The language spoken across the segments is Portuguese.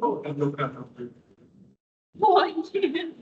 Voltando ao canal. Pode.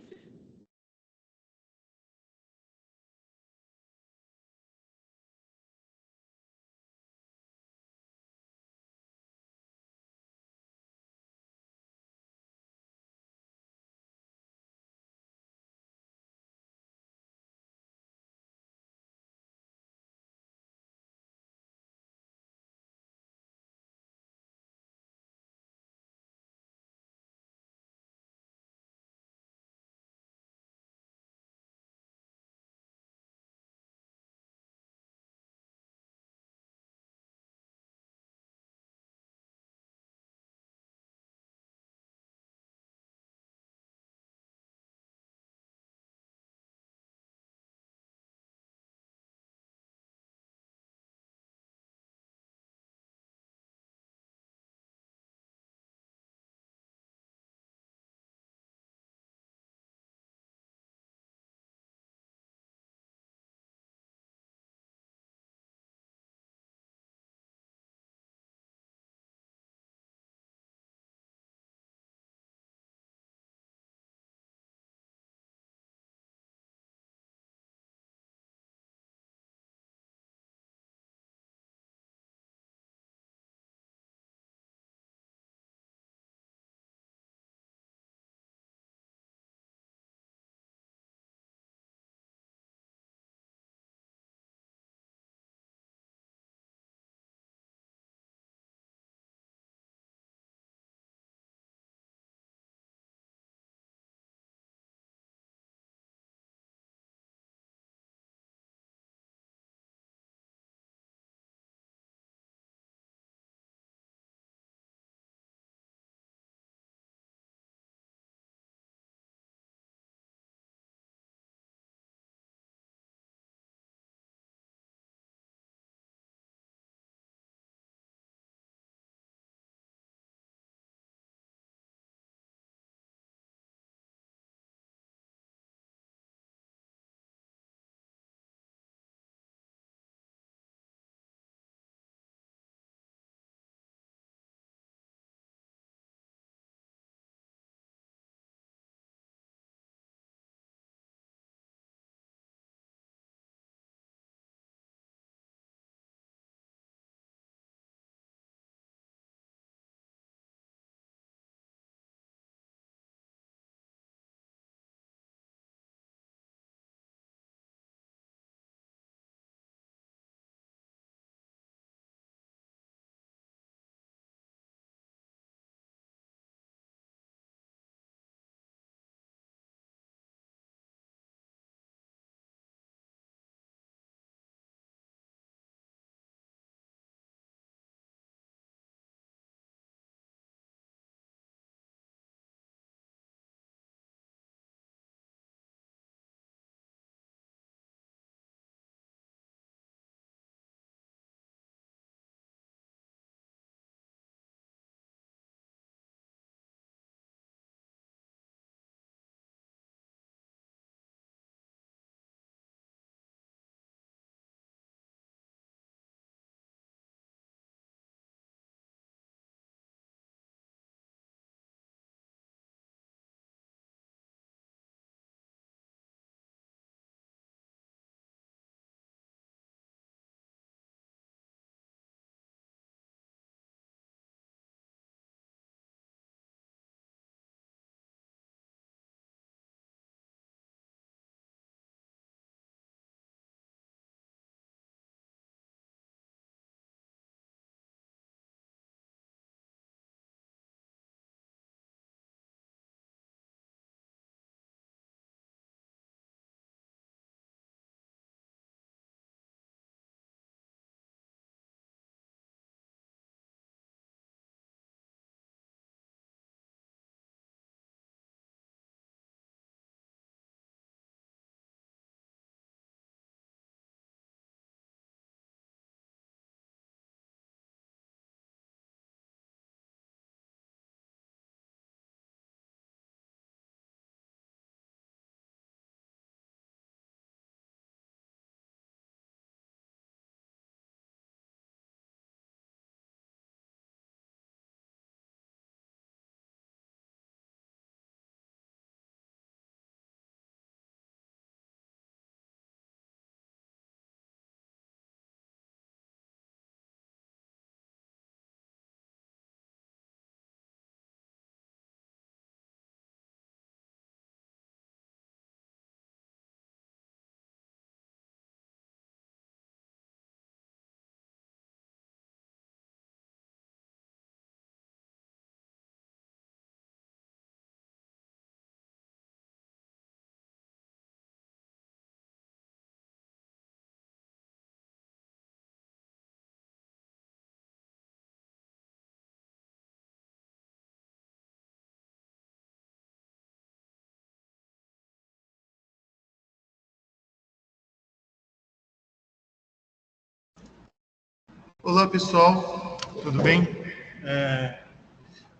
Olá, pessoal, tudo bem?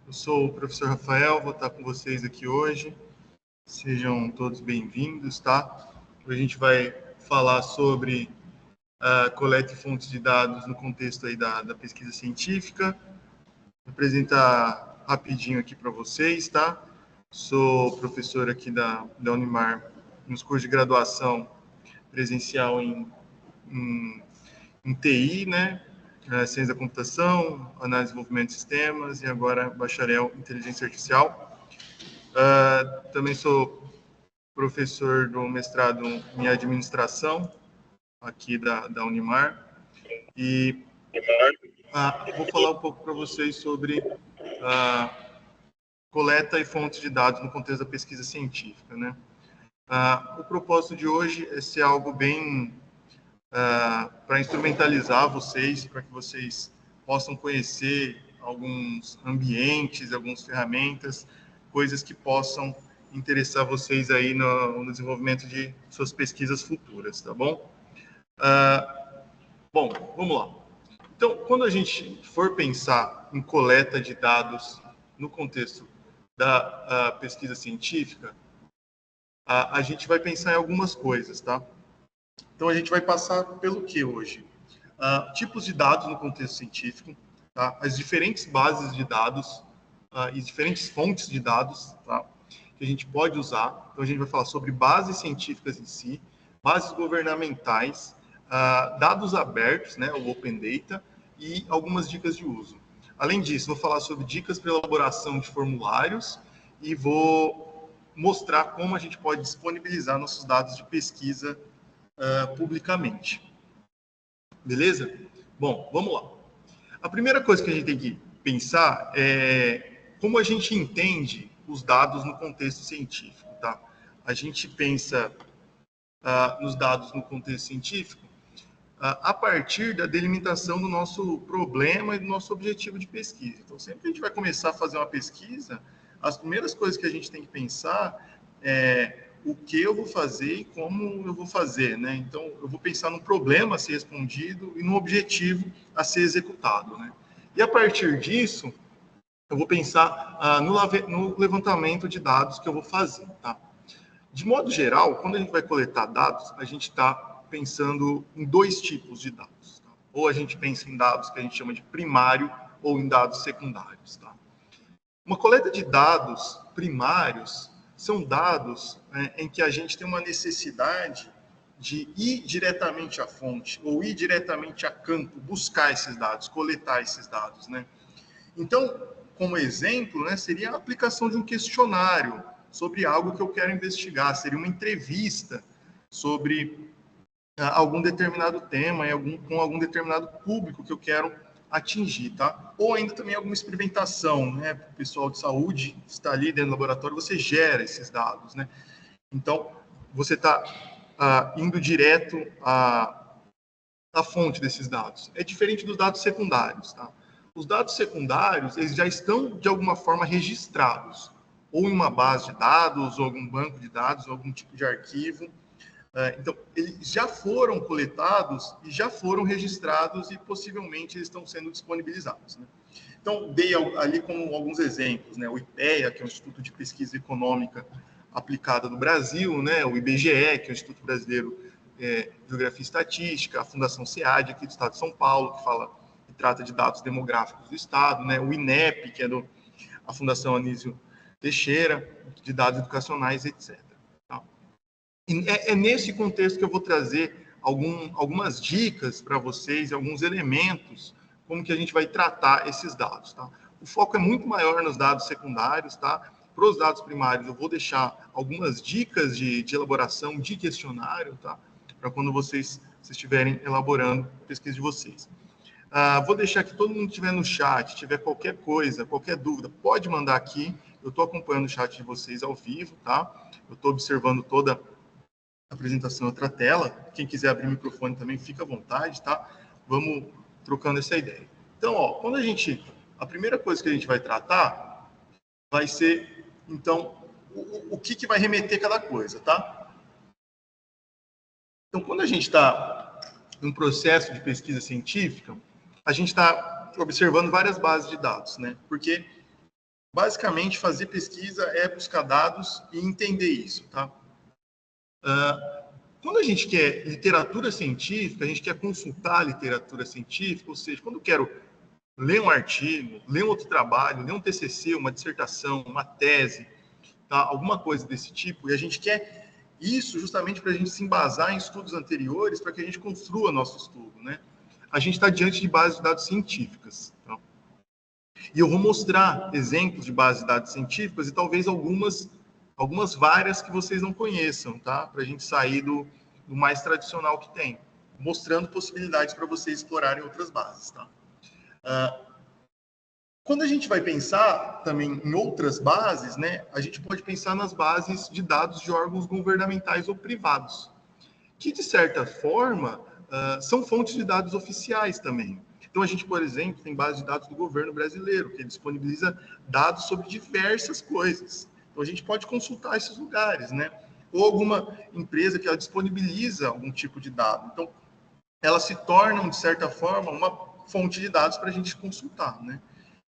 Eu sou o professor Rafael, vou estar com vocês aqui hoje. Sejam todos bem-vindos, tá? Hoje a gente vai falar sobre a coleta e fontes de dados no contexto aí da pesquisa científica. Vou apresentar rapidinho aqui para vocês, tá? Sou professor aqui da Unimar, nos cursos de graduação presencial em TI, né? Ciência da computação, análise e desenvolvimento de sistemas e agora bacharel em inteligência artificial. Também sou professor do mestrado em administração aqui da Unimar e vou falar um pouco para vocês sobre coleta e fontes de dados no contexto da pesquisa científica, né? O propósito de hoje é ser algo bem para instrumentalizar vocês, para que vocês possam conhecer alguns ambientes, algumas ferramentas, coisas que possam interessar vocês aí no desenvolvimento de suas pesquisas futuras, tá bom? Bom, vamos lá. Então, quando a gente for pensar em coleta de dados no contexto da pesquisa científica, a gente vai pensar em algumas coisas, tá? Então, a gente vai passar pelo que hoje? Tipos de dados no contexto científico, tá? As diferentes bases de dados e diferentes fontes de dados, tá? Que a gente pode usar. Então, a gente vai falar sobre bases científicas em si, bases governamentais, dados abertos, né, o Open Data, e algumas dicas de uso. Além disso, vou falar sobre dicas para elaboração de formulários e vou mostrar como a gente pode disponibilizar nossos dados de pesquisa publicamente. Beleza? Bom, vamos lá. A primeira coisa que a gente tem que pensar é como a gente entende os dados no contexto científico, tá? A gente pensa nos dados no contexto científico a partir da delimitação do nosso problema e do nosso objetivo de pesquisa. Então, sempre que a gente vai começar a fazer uma pesquisa, as primeiras coisas que a gente tem que pensar é o que eu vou fazer e como eu vou fazer, né? Então, eu vou pensar no problema a ser respondido e no objetivo a ser executado, né? E a partir disso, eu vou pensar no levantamento de dados que eu vou fazer, tá? De modo geral, quando a gente vai coletar dados, a gente está pensando em dois tipos de dados, tá? Ou a gente pensa em dados que a gente chama de primário ou em dados secundários, tá? Uma coleta de dados primários são dados em que a gente tem uma necessidade de ir diretamente à fonte ou ir diretamente a campo, buscar esses dados, coletar esses dados, né? Então, como exemplo, né, seria a aplicação de um questionário sobre algo que eu quero investigar, seria uma entrevista sobre algum determinado tema, com algum determinado público que eu quero atingir, tá? Ou ainda também alguma experimentação, né? O pessoal de saúde está ali dentro do laboratório, você gera esses dados, né? Então, você está indo direto à fonte desses dados. É diferente dos dados secundários, tá? Os dados secundários, eles já estão, de alguma forma, registrados, ou em uma base de dados, ou algum banco de dados, ou algum tipo de arquivo. Então, eles já foram coletados e já foram registrados e possivelmente eles estão sendo disponibilizados, né? Então, dei ali como alguns exemplos, né? O IPEA, que é o Instituto de Pesquisa Econômica Aplicada do Brasil, né? O IBGE, que é o Instituto Brasileiro de Geografia e Estatística, a Fundação SEAD, aqui do Estado de São Paulo, que trata de dados demográficos do Estado, né? O INEP, que é a Fundação Anísio Teixeira, de dados educacionais, etc. É nesse contexto que eu vou trazer algumas dicas para vocês, alguns elementos, como que a gente vai tratar esses dados, tá? O foco é muito maior nos dados secundários, tá? Para os dados primários, eu vou deixar algumas dicas de elaboração de questionário, tá? Para quando vocês estiverem elaborando a pesquisa de vocês. Vou deixar que todo mundo que estiver no chat, tiver qualquer coisa, qualquer dúvida, pode mandar aqui. Eu estou acompanhando o chat de vocês ao vivo, tá? Eu estou observando toda apresentação em outra tela. Quem quiser abrir o microfone também, fica à vontade, tá? Vamos trocando essa ideia. Então, a primeira coisa que a gente vai tratar vai ser, então, o que vai remeter cada coisa, tá? Então, quando a gente está em um processo de pesquisa científica, a gente está observando várias bases de dados, né? Porque, basicamente, fazer pesquisa é buscar dados e entender isso, tá? Quando a gente quer literatura científica, a gente quer consultar a literatura científica, ou seja, quando eu quero ler um artigo, ler um outro trabalho, ler um TCC, uma dissertação, uma tese, tá? Alguma coisa desse tipo, e a gente quer isso justamente para a gente se embasar em estudos anteriores, para que a gente construa nosso estudo, né? A gente está diante de bases de dados científicas. Tá? E eu vou mostrar exemplos de bases de dados científicas e talvez algumas várias que vocês não conheçam, tá? Para a gente sair do mais tradicional que tem, mostrando possibilidades para vocês explorarem outras bases, tá? Quando a gente vai pensar também em outras bases, né, a gente pode pensar nas bases de dados de órgãos governamentais ou privados, que, de certa forma, são fontes de dados oficiais também. Então, a gente, por exemplo, tem base de dados do governo brasileiro, que disponibiliza dados sobre diversas coisas. Então, a gente pode consultar esses lugares, né? Ou alguma empresa que ela disponibiliza algum tipo de dado. Então, elas se tornam, de certa forma, uma fonte de dados para a gente consultar, né?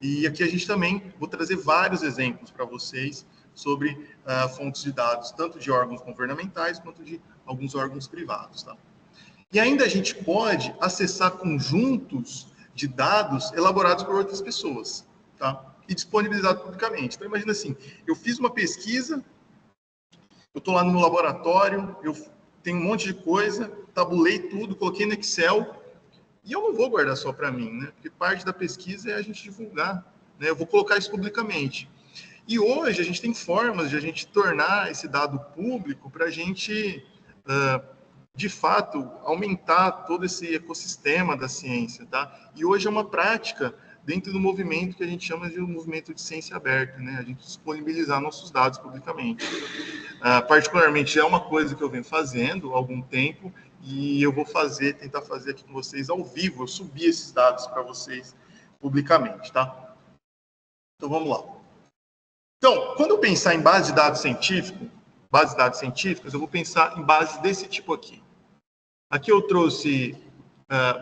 E aqui a gente também, vou trazer vários exemplos para vocês sobre fontes de dados, tanto de órgãos governamentais quanto de alguns órgãos privados, tá? E ainda a gente pode acessar conjuntos de dados elaborados por outras pessoas, tá? E disponibilizados publicamente. Então, imagina assim, eu fiz uma pesquisa, eu estou lá no laboratório, eu tenho um monte de coisa, tabulei tudo, coloquei no Excel, e eu não vou guardar só para mim, né? Porque parte da pesquisa é a gente divulgar, né? Eu vou colocar isso publicamente. E hoje a gente tem formas de a gente tornar esse dado público para a gente, de fato, aumentar todo esse ecossistema da ciência, tá? E hoje é uma prática dentro do movimento que a gente chama de um movimento de ciência aberta, né? A gente disponibilizar nossos dados publicamente. Particularmente é uma coisa que eu venho fazendo há algum tempo e eu vou tentar fazer aqui com vocês ao vivo, eu subir esses dados para vocês publicamente, tá? Então vamos lá. Então, quando eu pensar em base de dados científicas, eu vou pensar em bases desse tipo aqui. Aqui eu trouxe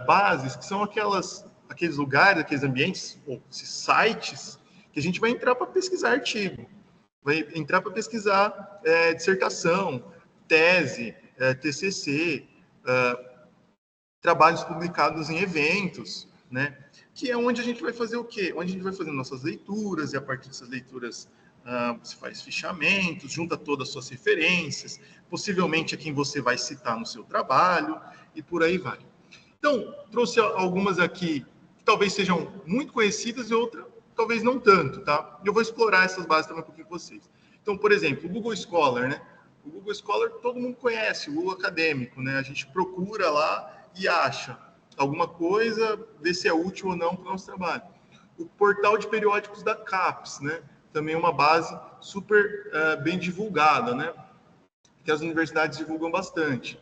bases que são aqueles lugares, aqueles ambientes, ou sites, que a gente vai entrar para pesquisar artigo, vai entrar para pesquisar dissertação, tese, TCC, trabalhos publicados em eventos, né? Que é onde a gente vai fazer o quê? Onde a gente vai fazer nossas leituras, e a partir dessas leituras você faz fichamentos, junta todas as suas referências, possivelmente é quem você vai citar no seu trabalho, e por aí vai. Então, trouxe algumas aqui que talvez sejam muito conhecidas e outras talvez não tanto, tá? Eu vou explorar essas bases também um pouquinho com vocês. Então, por exemplo, o Google Scholar, né? O Google Scholar todo mundo conhece, o Google Acadêmico, né? A gente procura lá e acha alguma coisa, vê se é útil ou não para o nosso trabalho. O portal de periódicos da CAPES, né? Também é uma base super bem divulgada, né? Que as universidades divulgam bastante.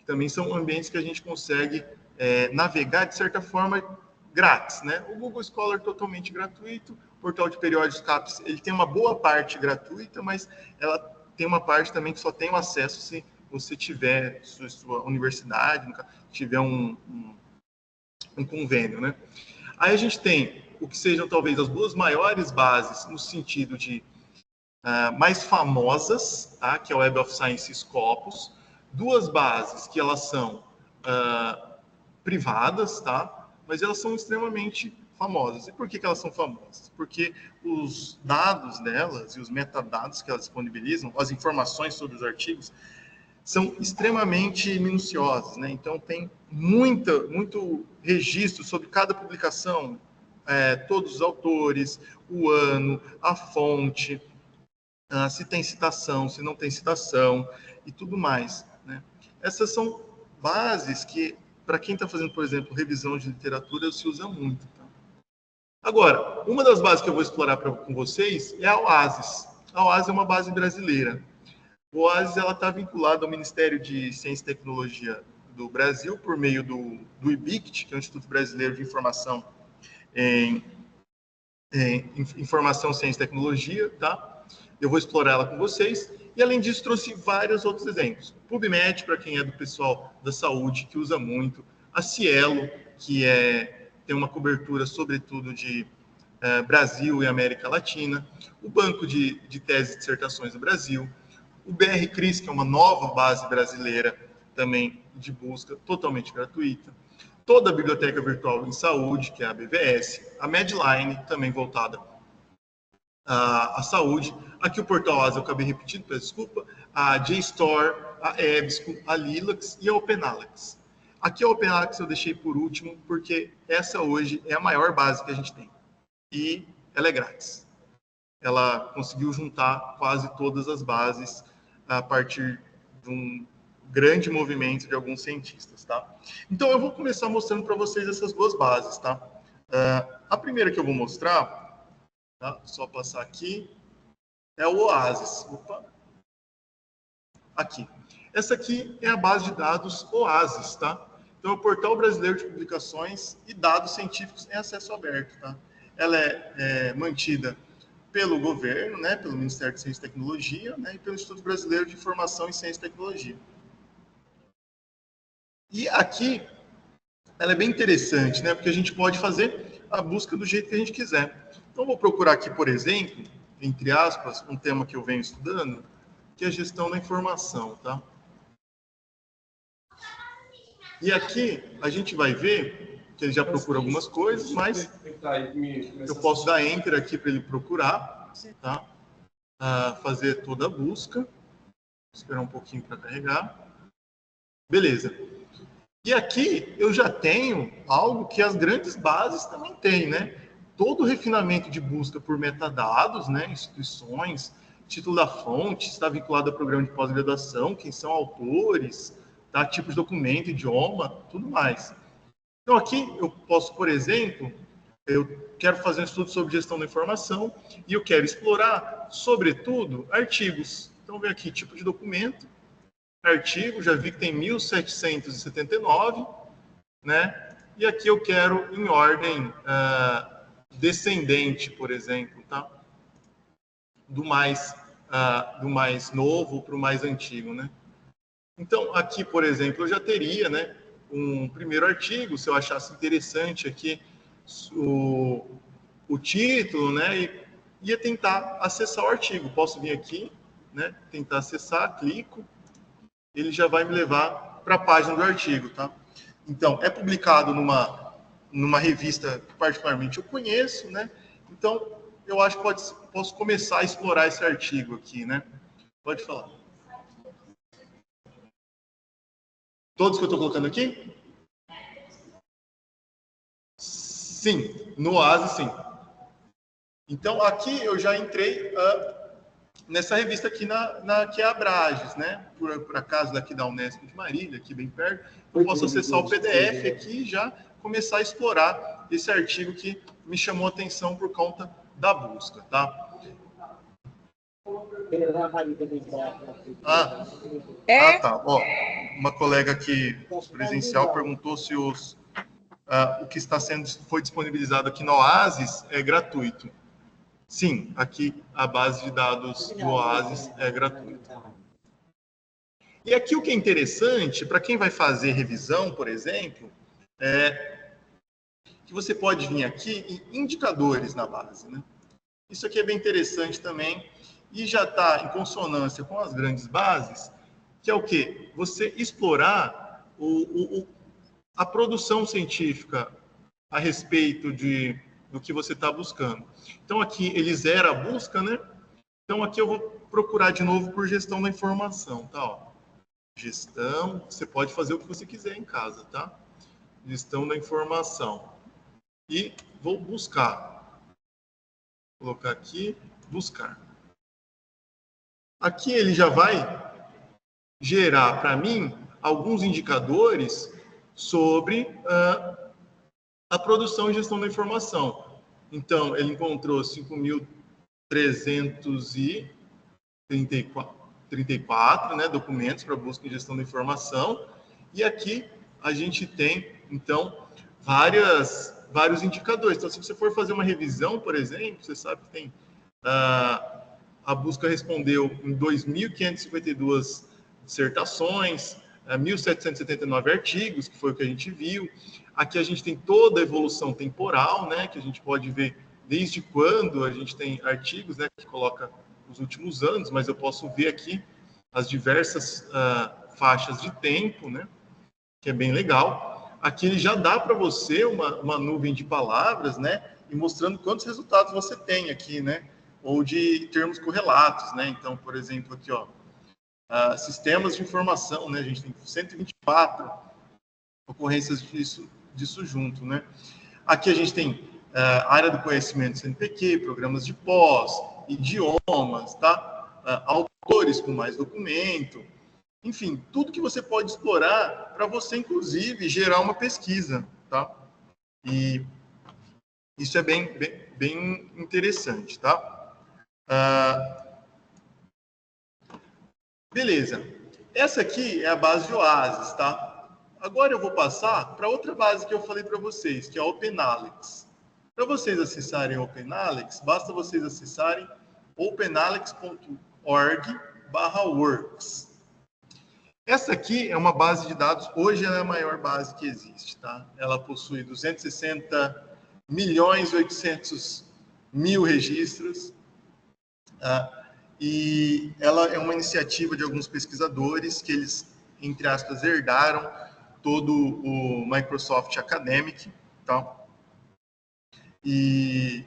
Também são ambientes que a gente consegue navegar, de certa forma, grátis, né? O Google Scholar é totalmente gratuito, o portal de periódicos CAPES, ele tem uma boa parte gratuita, mas ela tem uma parte também que só tem o acesso se você tiver sua universidade, tiver um convênio, né? Aí a gente tem o que sejam talvez as duas maiores bases no sentido de mais famosas, tá? Que é o Web of Science Scopus, duas bases que elas são privadas, tá? Mas elas são extremamente famosas. E por que elas são famosas? Porque os dados delas e os metadados que elas disponibilizam, as informações sobre os artigos, são extremamente minuciosos, né? Então, tem muito registro sobre cada publicação, todos os autores, o ano, a fonte, se tem citação, se não tem citação e tudo mais, né? Essas são bases que, para quem está fazendo, por exemplo, revisão de literatura, se usa muito. Tá? Agora, uma das bases que eu vou explorar com vocês é a OASIS. A OASIS é uma base brasileira. A OASIS está vinculada ao Ministério de Ciência e Tecnologia do Brasil por meio do IBICT, que é o Instituto Brasileiro de Informação Informação, Ciência e Tecnologia, tá? Eu vou explorar ela com vocês. E, além disso, trouxe vários outros exemplos. PubMed, para quem é do pessoal da saúde, que usa muito. A Cielo, que é tem uma cobertura, sobretudo, de Brasil e América Latina, o Banco de Teses e Dissertações do Brasil, o BR-CRIS, que é uma nova base brasileira também de busca, totalmente gratuita, toda a Biblioteca Virtual em Saúde, que é a BVS, a Medline, também voltada à saúde, aqui o Portal Asa, eu acabei repetindo, peço desculpa, a JSTOR, a EBSCO, a Lilacs e a OpenAlex. Aqui a OpenAlex eu deixei por último, porque essa hoje é a maior base que a gente tem. E ela é grátis. Ela conseguiu juntar quase todas as bases a partir de um grande movimento de alguns cientistas, tá? Então, eu vou começar mostrando para vocês essas duas bases, tá? A primeira que eu vou mostrar, tá? Só passar aqui, é o Oasis. Opa. Aqui. Essa aqui é a base de dados Oasis, tá? Então, é o Portal Brasileiro de Publicações e Dados Científicos em acesso aberto, tá? Ela é mantida pelo governo, né, pelo Ministério de Ciência e Tecnologia, né, e pelo Instituto Brasileiro de Informação em Ciência e Tecnologia. E aqui, ela é bem interessante, né, porque a gente pode fazer a busca do jeito que a gente quiser. Então, vou procurar aqui, por exemplo, entre aspas, um tema que eu venho estudando, que é a gestão da informação, tá? E aqui, a gente vai ver que ele já procura algumas coisas, mas eu posso dar Enter aqui para ele procurar, tá? Fazer toda a busca. Esperar um pouquinho para carregar. Beleza. E aqui eu já tenho algo que as grandes bases também têm, né? Todo o refinamento de busca por metadados, né? Instituições, título da fonte, está vinculado a programa de pós-graduação, quem são autores, tá? Tipo de documento, idioma, tudo mais. Então, aqui eu posso, por exemplo, eu quero fazer um estudo sobre gestão da informação e eu quero explorar, sobretudo, artigos. Então, vem aqui, tipo de documento, artigo, já vi que tem 1779, né? E aqui eu quero em ordem descendente, por exemplo, tá? Do mais novo para o mais antigo, né? Então, aqui, por exemplo, eu já teria, né, um primeiro artigo, se eu achasse interessante aqui o título, né, e ia tentar acessar o artigo. Posso vir aqui, né, tentar acessar, clico, ele já vai me levar para a página do artigo, tá? Então, é publicado numa revista que particularmente eu conheço, né? Então, eu acho que posso começar a explorar esse artigo aqui, né? Pode falar. Todos que eu estou colocando aqui? Sim, no Oasis, sim. Então, aqui eu já entrei nessa revista aqui, que é a Abrages, né? Por acaso, daqui da Unesp de Marília, aqui bem perto, eu posso acessar o PDF aqui e já começar a explorar esse artigo que me chamou a atenção por conta da busca, tá? Tá. Ó, uma colega aqui presencial perguntou se o que foi disponibilizado aqui no Oasis é gratuito. Sim, aqui a base de dados do Oasis é gratuita. E aqui o que é interessante, para quem vai fazer revisão, por exemplo, é que você pode vir aqui em indicadores na base, né? Isso aqui é bem interessante também e já está em consonância com as grandes bases, que é o quê? Você explorar a produção científica a respeito do que você está buscando. Então, aqui ele zera a busca, né? Então, aqui eu vou procurar de novo por gestão da informação, tá? Ó, gestão, você pode fazer o que você quiser em casa, tá? Gestão da informação. E vou buscar. Vou colocar aqui, buscar. Aqui ele já vai gerar para mim alguns indicadores sobre a produção e gestão da informação. Então, ele encontrou 5.334, né, documentos para busca e gestão da informação. E aqui a gente tem, então, vários indicadores. Então, se você for fazer uma revisão, por exemplo, você sabe que tem a busca respondeu em 2.552 dissertações, 1.779 artigos, que foi o que a gente viu. Aqui a gente tem toda a evolução temporal, né, que a gente pode ver desde quando a gente tem artigos, né, que coloca os últimos anos, mas eu posso ver aqui as diversas faixas de tempo, né, que é bem legal. Aqui ele já dá para você uma nuvem de palavras, né, e mostrando quantos resultados você tem aqui, né, ou de termos correlatos, né. Então, por exemplo, aqui, ó, sistemas de informação, né, a gente tem 124 ocorrências disso junto, né. Aqui a gente tem área do conhecimento CNPq, programas de pós, idiomas, tá? Autores com mais documento, enfim, tudo que você pode explorar para você, inclusive, gerar uma pesquisa, tá? E isso é bem interessante, tá? Beleza. Essa aqui é a base de Oasis, tá? Agora eu vou passar para outra base que eu falei para vocês, que é a OpenAlex. Para vocês acessarem o OpenAlex, basta vocês acessarem openalex.org/works. Essa aqui é uma base de dados, hoje ela é a maior base que existe, tá? Ela possui 260.800.000 registros, e ela é uma iniciativa de alguns pesquisadores que eles, entre aspas, herdaram todo o Microsoft Academic, tá? E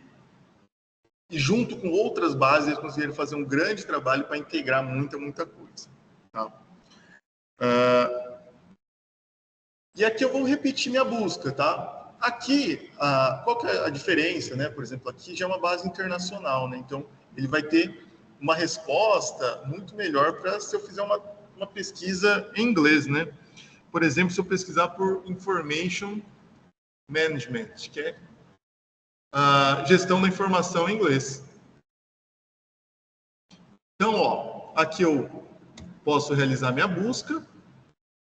junto com outras bases, eles conseguiram fazer um grande trabalho para integrar muita coisa. Tá? E aqui eu vou repetir minha busca, tá? Aqui, qual que é a diferença, né? Por exemplo, aqui já é uma base internacional, né? Então, ele vai ter uma resposta muito melhor para se eu fizer uma pesquisa em inglês, né? Por exemplo, se eu pesquisar por Information Management, que é gestão da informação em inglês. Então, ó, aqui eu posso realizar minha busca,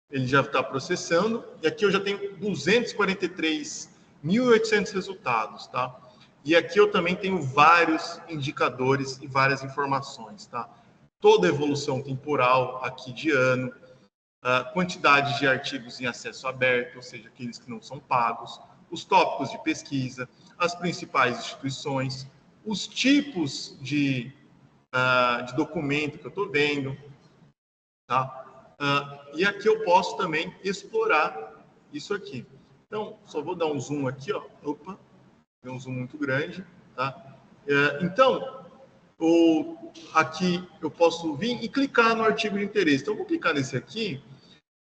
ele já está processando, e aqui eu já tenho 243.800 resultados, tá? E aqui eu também tenho vários indicadores e várias informações, tá? Toda a evolução temporal aqui de ano, quantidade de artigos em acesso aberto, ou seja, aqueles que não são pagos, os tópicos de pesquisa, as principais instituições, os tipos de documento que eu estou vendo, tá? E aqui eu posso também explorar isso aqui. Então, só vou dar um zoom aqui, ó. Opa, deu um zoom muito grande, tá? Então, aqui eu posso vir e clicar no artigo de interesse. Então, eu vou clicar nesse aqui,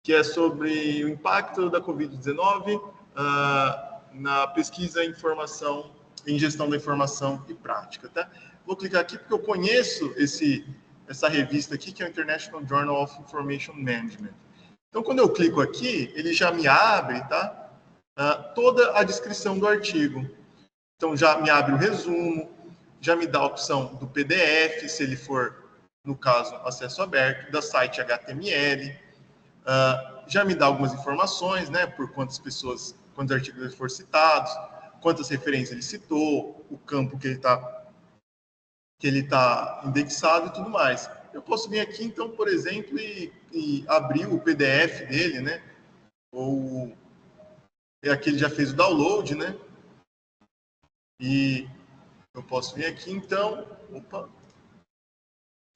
que é sobre o impacto da Covid-19 na pesquisa em gestão da informação e prática, tá? Vou clicar aqui porque eu conheço essa revista aqui, que é o International Journal of Information Management. Então, quando eu clico aqui, ele já me abre, tá? Toda a descrição do artigo. Então, já me abre o resumo, já me dá a opção do PDF, se ele for, no caso, acesso aberto, da site HTML, já me dá algumas informações, né? Por quantos artigos ele for citados, quantas referências ele citou, o campo que ele está indexado e tudo mais. Eu posso vir aqui, então, por exemplo, e abrir o PDF dele, né? Ou aqui ele já fez o download, né? E eu posso vir aqui, então,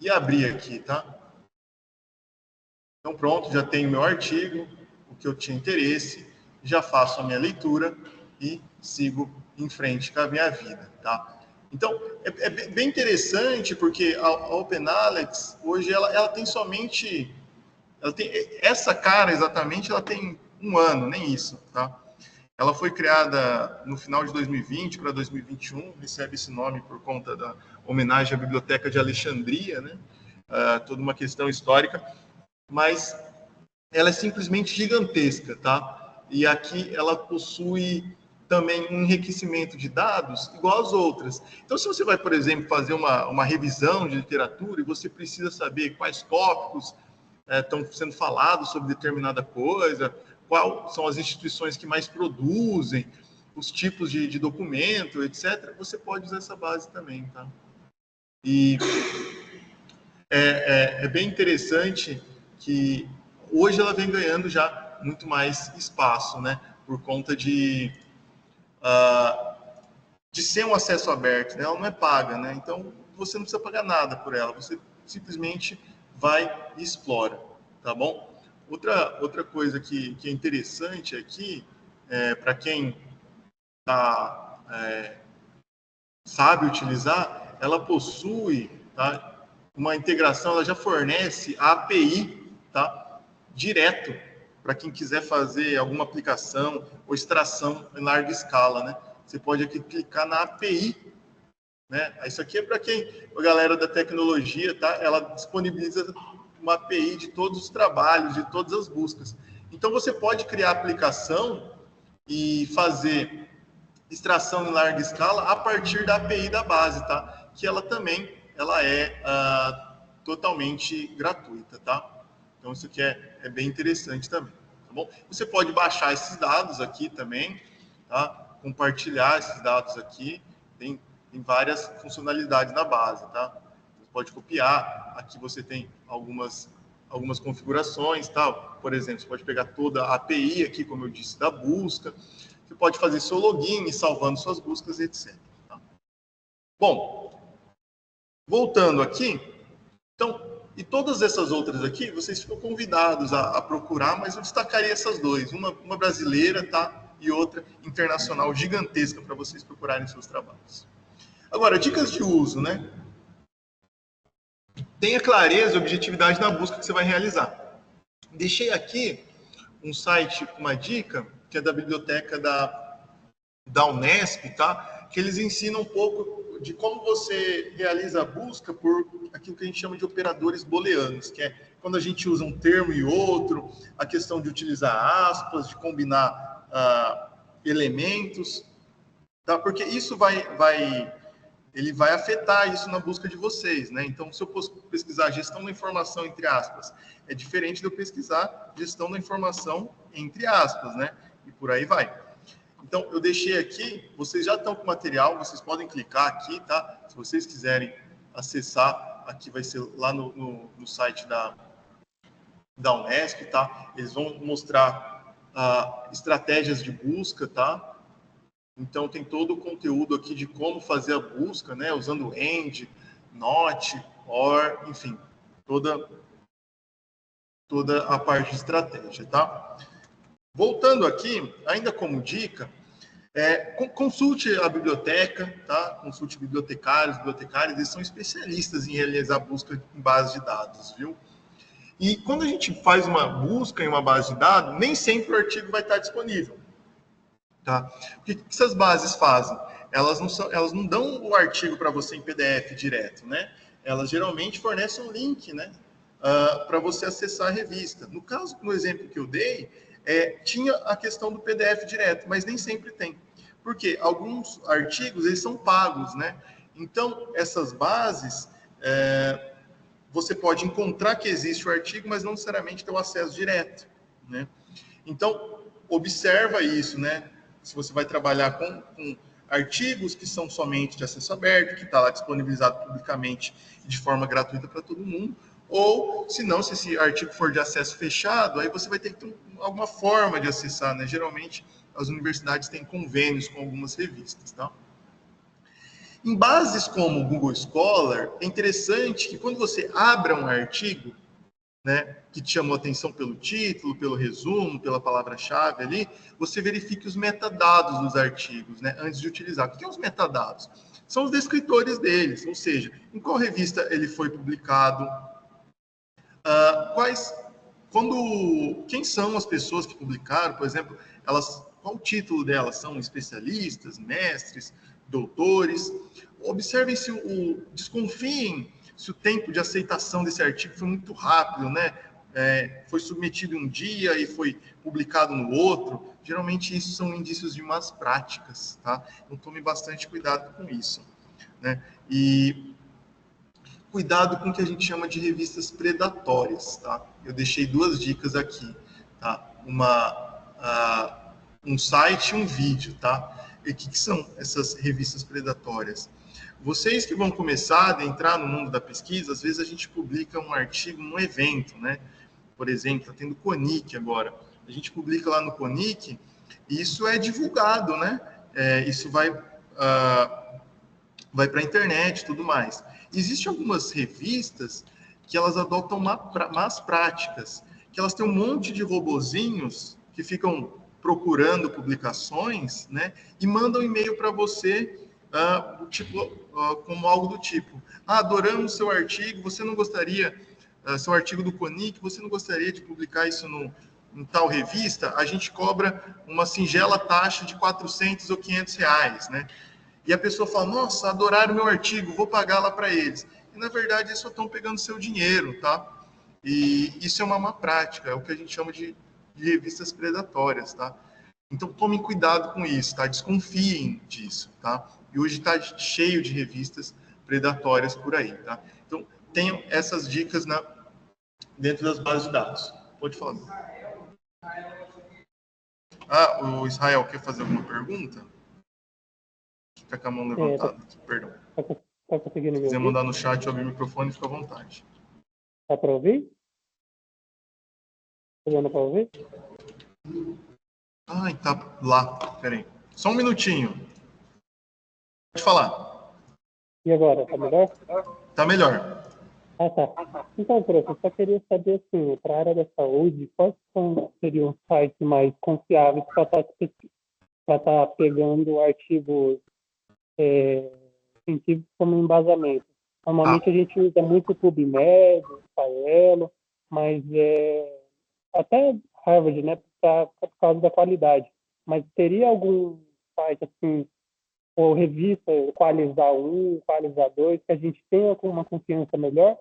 e abrir aqui, tá? Então, pronto, já tenho meu artigo, o que eu tinha interesse, já faço a minha leitura e sigo em frente com a minha vida, tá? Então, é bem interessante, porque a OpenAlex, hoje, ela tem somente... essa cara, exatamente, ela tem 1 ano, nem isso, tá? Ela foi criada no final de 2020 para 2021, recebe esse nome por conta da homenagem à Biblioteca de Alexandria, né? Toda uma questão histórica, mas ela é simplesmente gigantesca, tá? E aqui ela possui também um enriquecimento de dados igual às outras. Então, se você vai, por exemplo, fazer uma revisão de literatura e você precisa saber quais tópicos estão sendo falados sobre determinada coisa, quais são as instituições que mais produzem, os tipos de documento, etc., você pode usar essa base também, tá? E é bem interessante que hoje ela vem ganhando já muito mais espaço, né? por conta de ser um acesso aberto, né? Ela não é paga, né? Então, você não precisa pagar nada por ela, você simplesmente vai e explora, tá bom? Outra coisa que é interessante aqui, para quem sabe utilizar, ela possui, tá, uma integração, ela já fornece a API, tá, direto para quem quiser fazer alguma aplicação ou extração em larga escala, né? Você pode aqui clicar na API, né? Isso aqui é para a galera da tecnologia, tá? Ela disponibiliza uma API de todos os trabalhos, de todas as buscas. Então, você pode criar aplicação e fazer extração em larga escala a partir da API da base, tá? Que ela também é totalmente gratuita, tá? Então, isso aqui é bem interessante também, tá bom? Você pode baixar esses dados aqui também, tá? Compartilhar esses dados aqui, tem várias funcionalidades na base, tá? Você pode copiar, aqui você tem algumas configurações, tá? Por exemplo, você pode pegar toda a API aqui, como eu disse, da busca, você pode fazer seu login e salvando suas buscas, etc. Tá? Bom, voltando aqui, então, e todas essas outras aqui, vocês ficam convidados a procurar, mas eu destacaria essas duas, uma brasileira, tá? E outra internacional gigantesca para vocês procurarem seus trabalhos. Agora, dicas de uso, né? Tenha clareza e objetividade na busca que você vai realizar. Deixei aqui um site, uma dica, que é da biblioteca da Unesp, tá? Que eles ensinam um pouco de como você realiza a busca por aquilo que a gente chama de operadores booleanos, que é quando a gente usa um termo e outro, a questão de utilizar aspas, de combinar elementos, tá? Porque isso ele vai afetar isso na busca de vocês, né? Então, se eu pesquisar gestão da informação entre aspas, é diferente de eu pesquisar gestão da informação entre aspas, né? E por aí vai. Então, eu deixei aqui, vocês já estão com o material, vocês podem clicar aqui, tá? Se vocês quiserem acessar, aqui vai ser lá no site da Unesp, tá? Eles vão mostrar estratégias de busca, tá? Então, tem todo o conteúdo aqui de como fazer a busca, né? Usando AND, NOT, OR, enfim, toda a parte de estratégia, tá? Voltando aqui, ainda como dica, consulte a biblioteca, tá? Consulte bibliotecários, eles são especialistas em realizar busca em base de dados, viu? E quando a gente faz uma busca em uma base de dados, nem sempre o artigo vai estar disponível. Tá? O que essas bases fazem? Elas não dão o artigo para você em PDF direto, né? Elas geralmente fornecem um link, né? Para você acessar a revista. No caso, no exemplo que eu dei, tinha a questão do PDF direto, mas nem sempre tem. Porque alguns artigos, eles são pagos, né? Então, essas bases, você pode encontrar que existe o artigo, mas não necessariamente ter o acesso direto, né? Então, observa isso, né? Se você vai trabalhar com artigos que são somente de acesso aberto, que está lá disponibilizado publicamente de forma gratuita para todo mundo, ou, se não, se esse artigo for de acesso fechado, aí você vai ter que ter alguma forma de acessar, né? Geralmente, as universidades têm convênios com algumas revistas, tá? Em bases como o Google Scholar, é interessante que quando você abra um artigo, né, que te chamou a atenção pelo título, pelo resumo, pela palavra-chave ali, você verifique os metadados dos artigos, né, antes de utilizar. O que são os metadados? São os descritores deles, ou seja, em qual revista ele foi publicado, quem são as pessoas que publicaram, por exemplo, qual o título delas? São especialistas, mestres, doutores? Observem desconfiem se o tempo de aceitação desse artigo foi muito rápido, né? Foi submetido um dia e foi publicado no outro. Geralmente isso são indícios de más práticas, tá? Então tome bastante cuidado com isso, né? E cuidado com o que a gente chama de revistas predatórias, tá? Eu deixei 2 dicas aqui, tá? Um site e um vídeo, tá? E o que são essas revistas predatórias? Vocês que vão começar a entrar no mundo da pesquisa, às vezes a gente publica um artigo num evento, né? Por exemplo, está tendo CONIC agora. A gente publica lá no CONIC Isso é divulgado, né? Isso vai para a internet e tudo mais. Existem algumas revistas que elas adotam más práticas, que elas têm um monte de robozinhos que ficam procurando publicações, né? E mandam e-mail para você, como algo do tipo: adoramos seu artigo, você não gostaria, seu artigo do CONIC, você não gostaria de publicar isso em tal revista? A gente cobra uma singela taxa de 400 ou 500 reais, né? E a pessoa fala: nossa, adoraram meu artigo, vou pagar lá para eles. E, na verdade, eles só estão pegando seu dinheiro, tá? E isso é uma má prática, é o que a gente chama de revistas predatórias, tá? Então, tomem cuidado com isso, tá? Desconfiem disso, tá? E hoje está cheio de revistas predatórias por aí, tá? Então, tenham essas dicas dentro das bases de dados. Pode falar. O Israel quer fazer alguma pergunta? Fica com a mão levantada, perdão. Tá conseguindo me ouvir? Se quiser mandar no chat ou abrir o microfone, fica à vontade. Tá para ouvir? Tá dando para ouvir? Ai, tá lá. Peraí. Só um minutinho. Pode falar. E agora, tá melhor? Tá melhor. Tá. Então, professor, só queria saber, assim, para a área da saúde, quais seriam os sites mais confiáveis para estar pegando artigos científicos como embasamento? Normalmente a gente usa muito o PubMed, o Scielo, mas até Harvard, né, por causa da qualidade. Mas teria algum site, assim, ou revista, Qualizar 1, Qualizar 2, que a gente tenha com uma confiança melhor?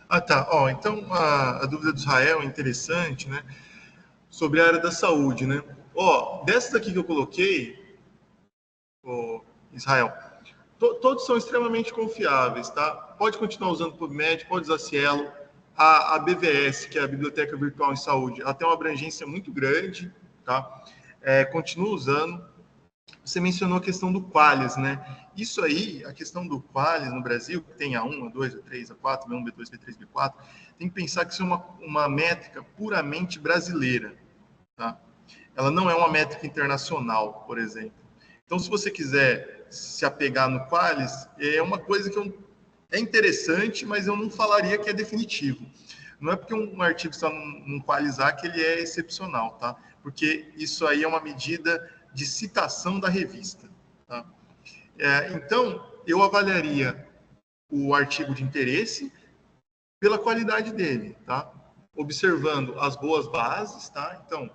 Tá. Então a dúvida do Israel é interessante, né? Sobre a área da saúde, né? Dessas aqui que eu coloquei, Israel, todos são extremamente confiáveis, tá? Pode continuar usando o PubMed, pode usar Cielo. A BVS, que é a Biblioteca Virtual em Saúde, ela tem uma abrangência muito grande, tá? Continua usando. Você mencionou a questão do Qualis, né? Isso aí, a questão do Qualis no Brasil, que tem A1, A2, A3, A4, B1, B2, B3, B4, tem que pensar que isso é uma métrica puramente brasileira, tá? Ela não é uma métrica internacional, por exemplo. Então, se você quiser se apegar no Qualis, é uma coisa que é interessante, mas eu não falaria que é definitivo. Não é porque um artigo está num Qualisar que ele é excepcional, tá? Porque isso aí é uma medida de citação da revista, tá? Então, eu avaliaria o artigo de interesse pela qualidade dele, tá? Observando as boas bases, tá? Então,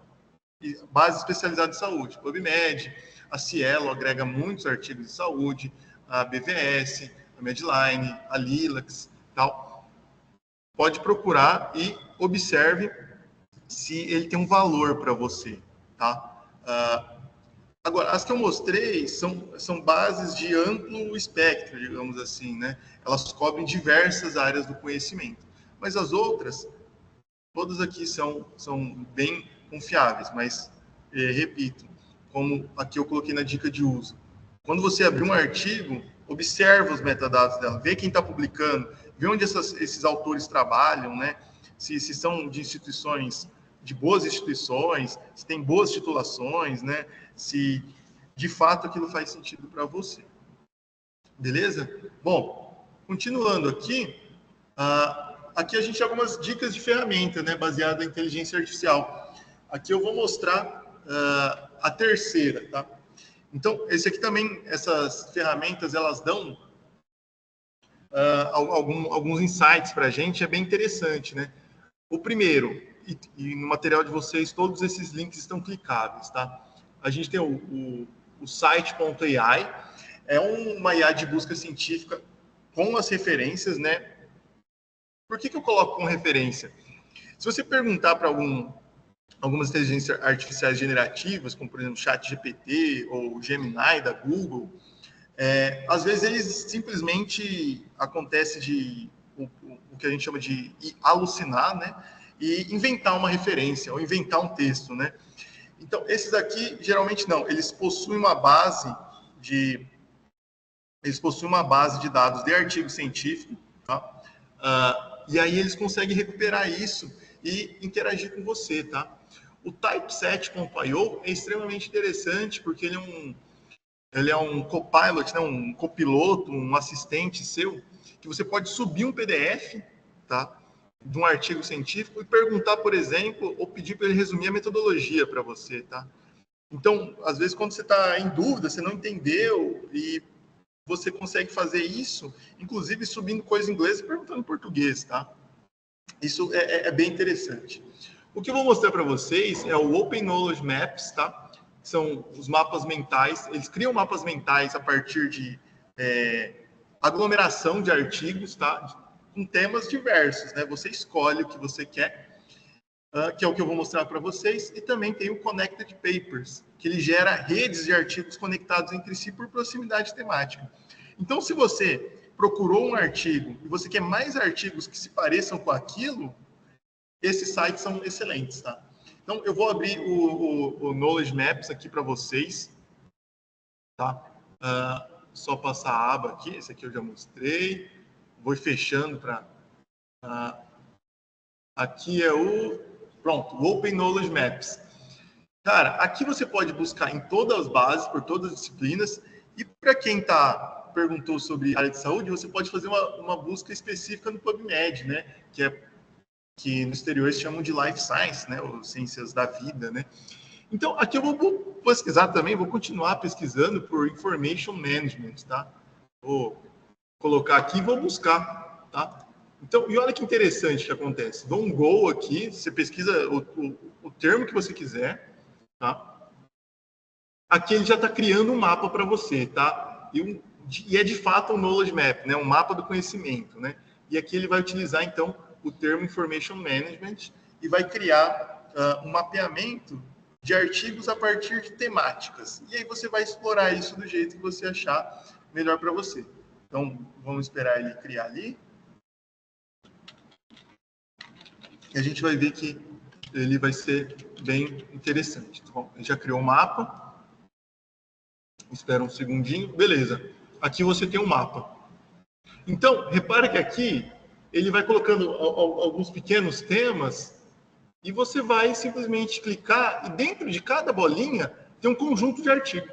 base especializada em saúde, PubMed, a Cielo agrega muitos artigos de saúde, a BVS, a Medline, a Lilacs, tal. Pode procurar e observe se ele tem um valor para você, tá? Agora, as que eu mostrei são bases de amplo espectro, digamos assim, né? Elas cobrem diversas áreas do conhecimento. Mas as outras, todas aqui são bem confiáveis, mas, repito, como aqui eu coloquei na dica de uso. Quando você abrir um artigo, observa os metadados dela, vê quem está publicando, vê onde esses autores trabalham, né? Se são de instituições, de boas instituições, se tem boas titulações, né? Se de fato aquilo faz sentido para você. Beleza? Bom, continuando aqui, aqui a gente tem algumas dicas de ferramenta, né, baseada em inteligência artificial. Aqui eu vou mostrar a terceira, tá? Então, esse aqui também, essas ferramentas, elas dão alguns insights para a gente, é bem interessante, né? O primeiro, e no material de vocês, todos esses links estão clicáveis, tá? A gente tem o site.ai, é uma IA de busca científica com as referências, né? Por que eu coloco com referência? Se você perguntar para algumas inteligências artificiais generativas, como por exemplo ChatGPT ou Gemini da Google, às vezes eles simplesmente acontece o que a gente chama de alucinar, né? E inventar uma referência ou inventar um texto, né? Então, esses aqui geralmente não, eles possuem uma base de dados de artigo científico, tá? E aí eles conseguem recuperar isso e interagir com você, tá? O typeset.io é extremamente interessante porque ele é um copilot, né, um copiloto, um assistente seu, que você pode subir um PDF, tá, de um artigo científico e perguntar, por exemplo, ou pedir para ele resumir a metodologia para você, tá? Então, às vezes, quando você está em dúvida, você não entendeu e você consegue fazer isso, inclusive subindo coisas em inglês e perguntando em português, tá? Isso é bem interessante. O que eu vou mostrar para vocês é o Open Knowledge Maps, tá? São os mapas mentais. Eles criam mapas mentais a partir de aglomeração de artigos, tá? Com temas diversos, né? Você escolhe o que você quer, que é o que eu vou mostrar para vocês. E também tem o Connected Papers, que ele gera redes de artigos conectados entre si por proximidade temática. Então, se você procurou um artigo e você quer mais artigos que se pareçam com aquilo, esses sites são excelentes, tá? Então, eu vou abrir o Knowledge Maps aqui para vocês, tá? Só passar a aba aqui, esse aqui eu já mostrei. Vou fechando para... aqui é pronto, o Open Knowledge Maps. Cara, aqui você pode buscar em todas as bases, por todas as disciplinas, e para quem perguntou sobre área de saúde, você pode fazer uma busca específica no PubMed, né? Que no exterior eles chamam de Life Science, né? Ou Ciências da Vida, né? Então, aqui eu vou pesquisar também, vou continuar pesquisando por Information Management, tá? Vou colocar aqui e vou buscar, tá? Então, e olha que interessante que acontece. Dou um Go aqui, você pesquisa o termo que você quiser, tá? Aqui ele já está criando um mapa para você, tá? E é de fato um Knowledge Map, né? Um mapa do conhecimento, né? E aqui ele vai utilizar, então, o termo Information Management e vai criar um mapeamento de artigos a partir de temáticas. E aí você vai explorar isso do jeito que você achar melhor para você. Então, vamos esperar ele criar ali. E a gente vai ver que ele vai ser bem interessante. Tá bom? Ele já criou o mapa. Espera um segundinho. Beleza. Aqui você tem um mapa. Então, repara que aqui ele vai colocando alguns pequenos temas e você vai simplesmente clicar e dentro de cada bolinha tem um conjunto de artigos.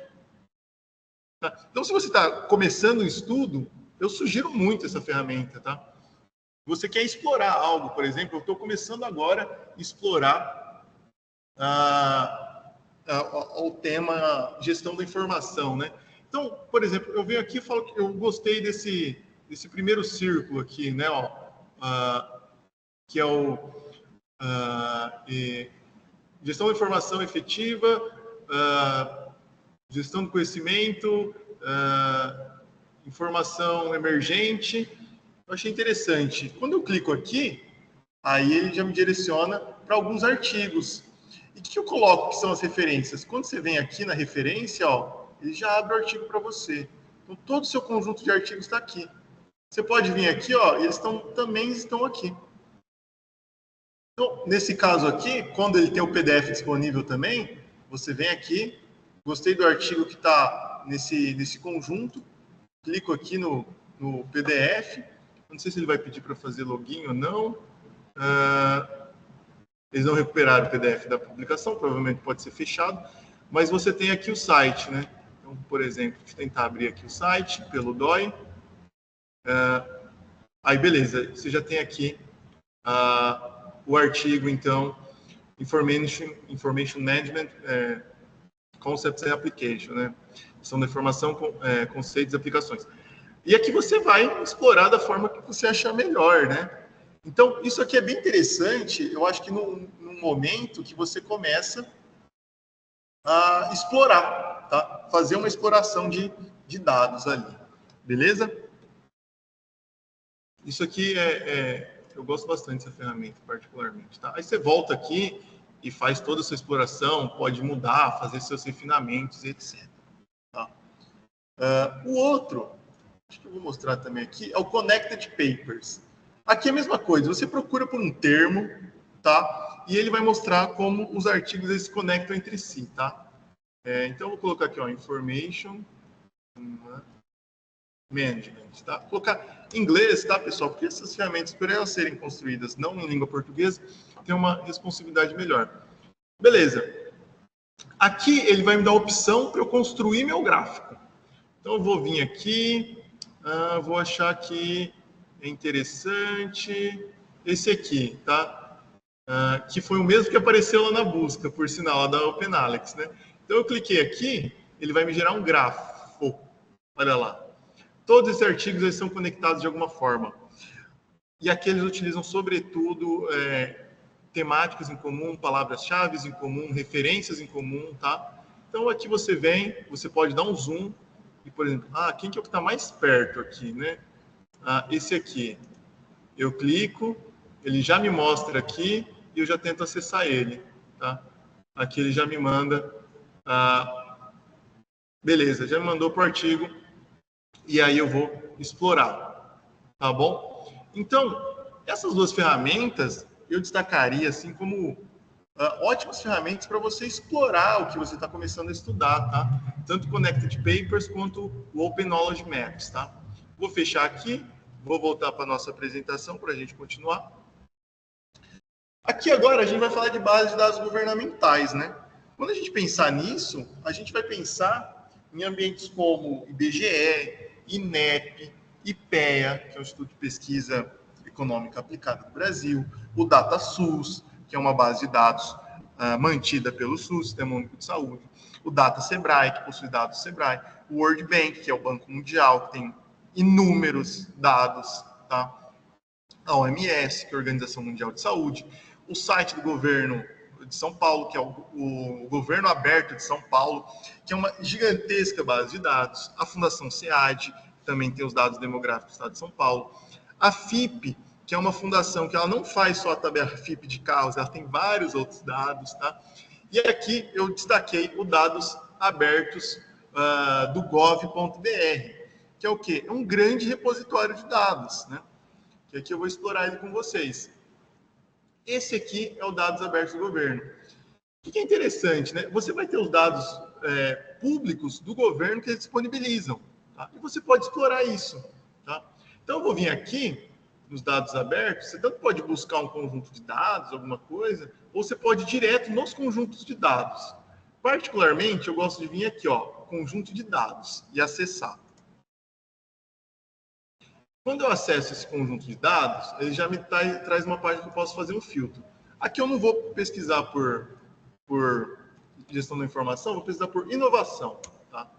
Tá? Então, se você está começando o estudo, eu sugiro muito essa ferramenta, tá? Você quer explorar algo, por exemplo, eu estou começando agora a explorar o tema gestão da informação, né? Então, por exemplo, eu venho aqui e falo que eu gostei desse primeiro círculo aqui, né? Que é o gestão da informação efetiva, gestão do conhecimento, informação emergente. Eu achei interessante. Quando eu clico aqui, aí ele já me direciona para alguns artigos. E o que eu coloco que são as referências? Quando você vem aqui na referência, ó, ele já abre o artigo para você. Então, todo o seu conjunto de artigos está aqui. Você pode vir aqui, ó, e eles também estão aqui. Então, nesse caso aqui, quando ele tem o PDF disponível também, você vem aqui, gostei do artigo que está nesse conjunto, clico aqui no PDF. Não sei se ele vai pedir para fazer login ou não. Eles não recuperaram o PDF da publicação, provavelmente pode ser fechado. Mas você tem aqui o site, né? Então, por exemplo, deixa eu tentar abrir aqui o site pelo DOI. Aí, beleza, você já tem aqui o artigo, então, Information Management Concepts and Application, né? Gestão da informação, conceitos e aplicações. E aqui você vai explorar da forma que você achar melhor, né? Então, isso aqui é bem interessante, eu acho que num momento que você começa a explorar, tá? Fazer uma exploração de dados ali, beleza? Isso aqui eu gosto bastante dessa ferramenta, particularmente, tá? Aí você volta aqui e faz toda a sua exploração, pode mudar, fazer seus refinamentos, etc. Tá? O outro, acho que eu vou mostrar também aqui, é o Connected Papers. Aqui é a mesma coisa, você procura por um termo, tá? E ele vai mostrar como os artigos eles se conectam entre si, tá? Então, eu vou colocar aqui, ó, Information Management, tá? Vou colocar em inglês, tá, pessoal? Porque essas ferramentas, por elas serem construídas não em língua portuguesa, tem uma responsividade melhor. Beleza. Aqui ele vai me dar a opção para eu construir meu gráfico. Então eu vou vir aqui, vou achar que é interessante esse aqui, tá? Que foi o mesmo que apareceu lá na busca, por sinal, lá da OpenAlex, né? Então eu cliquei aqui, ele vai me gerar um grafo. Olha lá. Todos esses artigos eles são conectados de alguma forma. E aqui eles utilizam, sobretudo, temáticas em comum, palavras-chave em comum, referências em comum, tá? Então aqui você vem, você pode dar um zoom e, por exemplo, quem que é o que está mais perto aqui, né? Esse aqui. Eu clico, ele já me mostra aqui e eu já tento acessar ele, tá? Aqui ele já me manda, beleza, já me mandou para o artigo e aí eu vou explorar, tá bom? Então, essas duas ferramentas eu destacaria assim como ótimas ferramentas para você explorar o que você está começando a estudar, tá? Tanto o Connected Papers quanto o Open Knowledge Maps, tá? Vou fechar aqui, vou voltar para a nossa apresentação para a gente continuar. Aqui agora a gente vai falar de base de dados governamentais, né? Quando a gente pensar nisso, a gente vai pensar em ambientes como IBGE, INEP, IPEA, que é o Instituto de Pesquisa Econômica Aplicada do Brasil, o DataSUS, que é uma base de dados mantida pelo SUS, Sistema Único de Saúde, o Data Sebrae, que possui dados Sebrae, o World Bank, que é o Banco Mundial, que tem inúmeros dados, tá? A OMS, que é a Organização Mundial de Saúde, o site do governo de São Paulo, que é o Governo Aberto de São Paulo, que é uma gigantesca base de dados, a Fundação SEAD, também tem os dados demográficos do Estado de São Paulo, a FIP, que é uma fundação que ela não faz só a tabela FIP de carros, ela tem vários outros dados, tá? E aqui eu destaquei os dados abertos do gov.br, que é o quê? É um grande repositório de dados, né? Que aqui eu vou explorar ele com vocês. Esse aqui é o dados abertos do governo. O que é interessante, né? Você vai ter os dados públicos do governo que eles disponibilizam, tá? E você pode explorar isso, tá? Então eu vou vir aqui nos dados abertos, você tanto pode buscar um conjunto de dados, alguma coisa, ou você pode ir direto nos conjuntos de dados. Particularmente, eu gosto de vir aqui, ó, conjunto de dados, e acessar. Quando eu acesso esse conjunto de dados, ele já me traz uma página que eu posso fazer um filtro. Aqui eu não vou pesquisar por gestão da informação, vou pesquisar por inovação. Tá?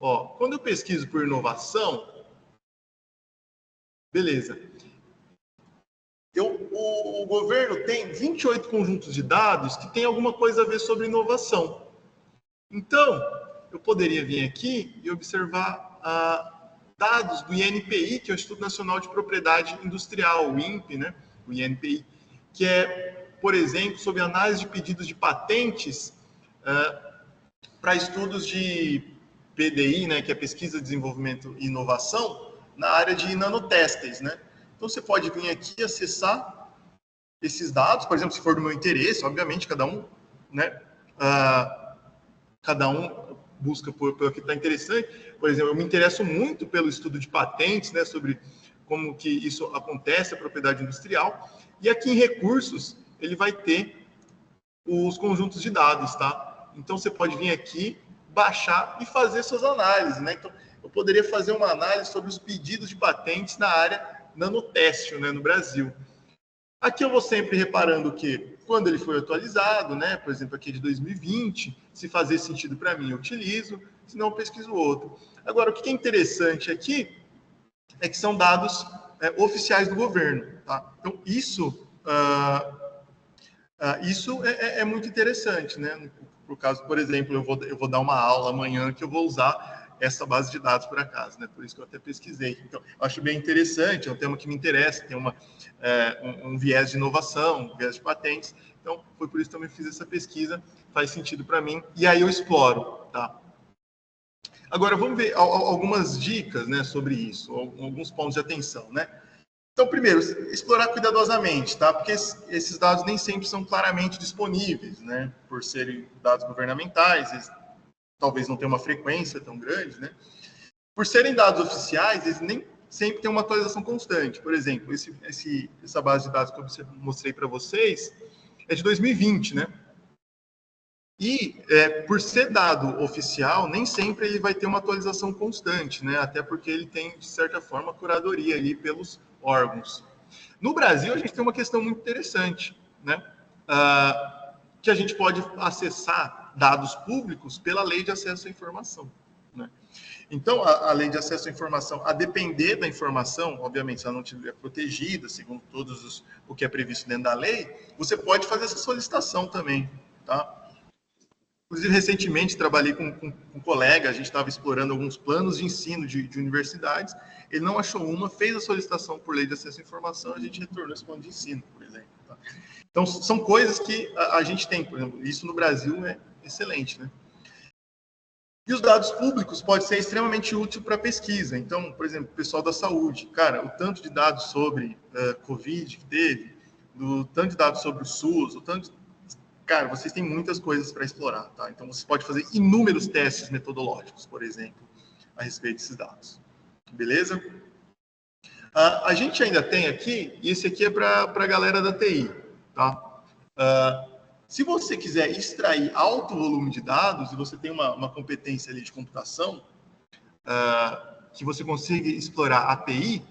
Ó, quando eu pesquiso por inovação, beleza. O governo tem 28 conjuntos de dados que tem alguma coisa a ver sobre inovação. Então, eu poderia vir aqui e observar dados do INPI, que é o Instituto Nacional de Propriedade Industrial, o INPE, né? O INPI, que é, por exemplo, sobre análise de pedidos de patentes para estudos de PDI, né? Que é Pesquisa, Desenvolvimento e Inovação, na área de nanotestes, né? Então, você pode vir aqui e acessar esses dados, por exemplo, se for do meu interesse, obviamente, cada um, né? Cada um busca pelo que está interessante. Por exemplo, eu me interesso muito pelo estudo de patentes, né, sobre como que isso acontece, a propriedade industrial. E aqui em recursos, ele vai ter os conjuntos de dados, tá? Então, você pode vir aqui, baixar e fazer suas análises, né? Então, eu poderia fazer uma análise sobre os pedidos de patentes na área nanotêxtil, né, no Brasil. Aqui eu vou sempre reparando que quando ele foi atualizado, né, por exemplo, aqui de 2020, se fazer sentido para mim, eu utilizo, se não, eu pesquiso outro. Agora, o que é interessante aqui é que são dados oficiais do governo. Tá? Então, isso é muito interessante. Né? Por caso, por exemplo, eu vou dar uma aula amanhã que eu vou usar essa base de dados por acaso, né? Por isso que eu até pesquisei. Então, eu acho bem interessante, é um tema que me interessa, tem um viés de inovação, um viés de patentes. Então, foi por isso que eu também fiz essa pesquisa, faz sentido para mim, e aí eu exploro, tá? Agora, vamos ver algumas dicas, né, sobre isso, alguns pontos de atenção, né? Então, primeiro, explorar cuidadosamente, tá? Porque esses dados nem sempre são claramente disponíveis, né? Por serem dados governamentais, eles talvez não tenha uma frequência tão grande, né? Por serem dados oficiais, eles nem sempre têm uma atualização constante. Por exemplo, essa base de dados que eu mostrei para vocês, é de 2020, né? E, por ser dado oficial, nem sempre ele vai ter uma atualização constante, né? Até porque ele tem, de certa forma, curadoria ali pelos órgãos. No Brasil, a gente tem uma questão muito interessante, né? Que a gente pode acessar dados públicos pela Lei de Acesso à Informação, né? Então, a Lei de Acesso à Informação, a depender da informação, obviamente, se ela não estiver protegida, segundo o que é previsto dentro da lei, você pode fazer essa solicitação também, tá? Inclusive, recentemente, trabalhei com um colega, a gente estava explorando alguns planos de ensino de universidades, ele não achou uma, fez a solicitação por lei de acesso à informação, a gente retornou esse plano de ensino, por exemplo. Tá? Então, são coisas que a gente tem, por exemplo, isso no Brasil é excelente, né? E os dados públicos podem ser extremamente úteis para pesquisa. Então, por exemplo, o pessoal da saúde, cara, o tanto de dados sobre Covid que teve, o tanto de dados sobre o SUS, o tanto de... Cara, vocês têm muitas coisas para explorar, tá? Então, você pode fazer inúmeros testes metodológicos, por exemplo, a respeito desses dados. Beleza? A gente ainda tem aqui, e esse aqui é para a galera da TI, tá? Se você quiser extrair alto volume de dados, e você tem uma competência ali de computação, que você consiga explorar API,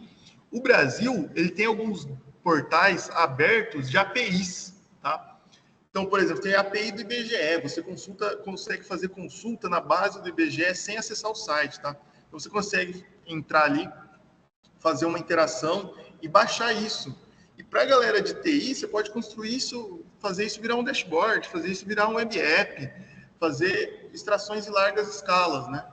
o Brasil ele tem alguns portais abertos de APIs, tá? Então, por exemplo, tem a API do IBGE, você consegue fazer consulta na base do IBGE sem acessar o site, tá? Então, você consegue entrar ali, fazer uma interação e baixar isso. E para a galera de TI, você pode construir isso, fazer isso virar um dashboard, fazer isso virar um web app, fazer extrações em largas escalas, né?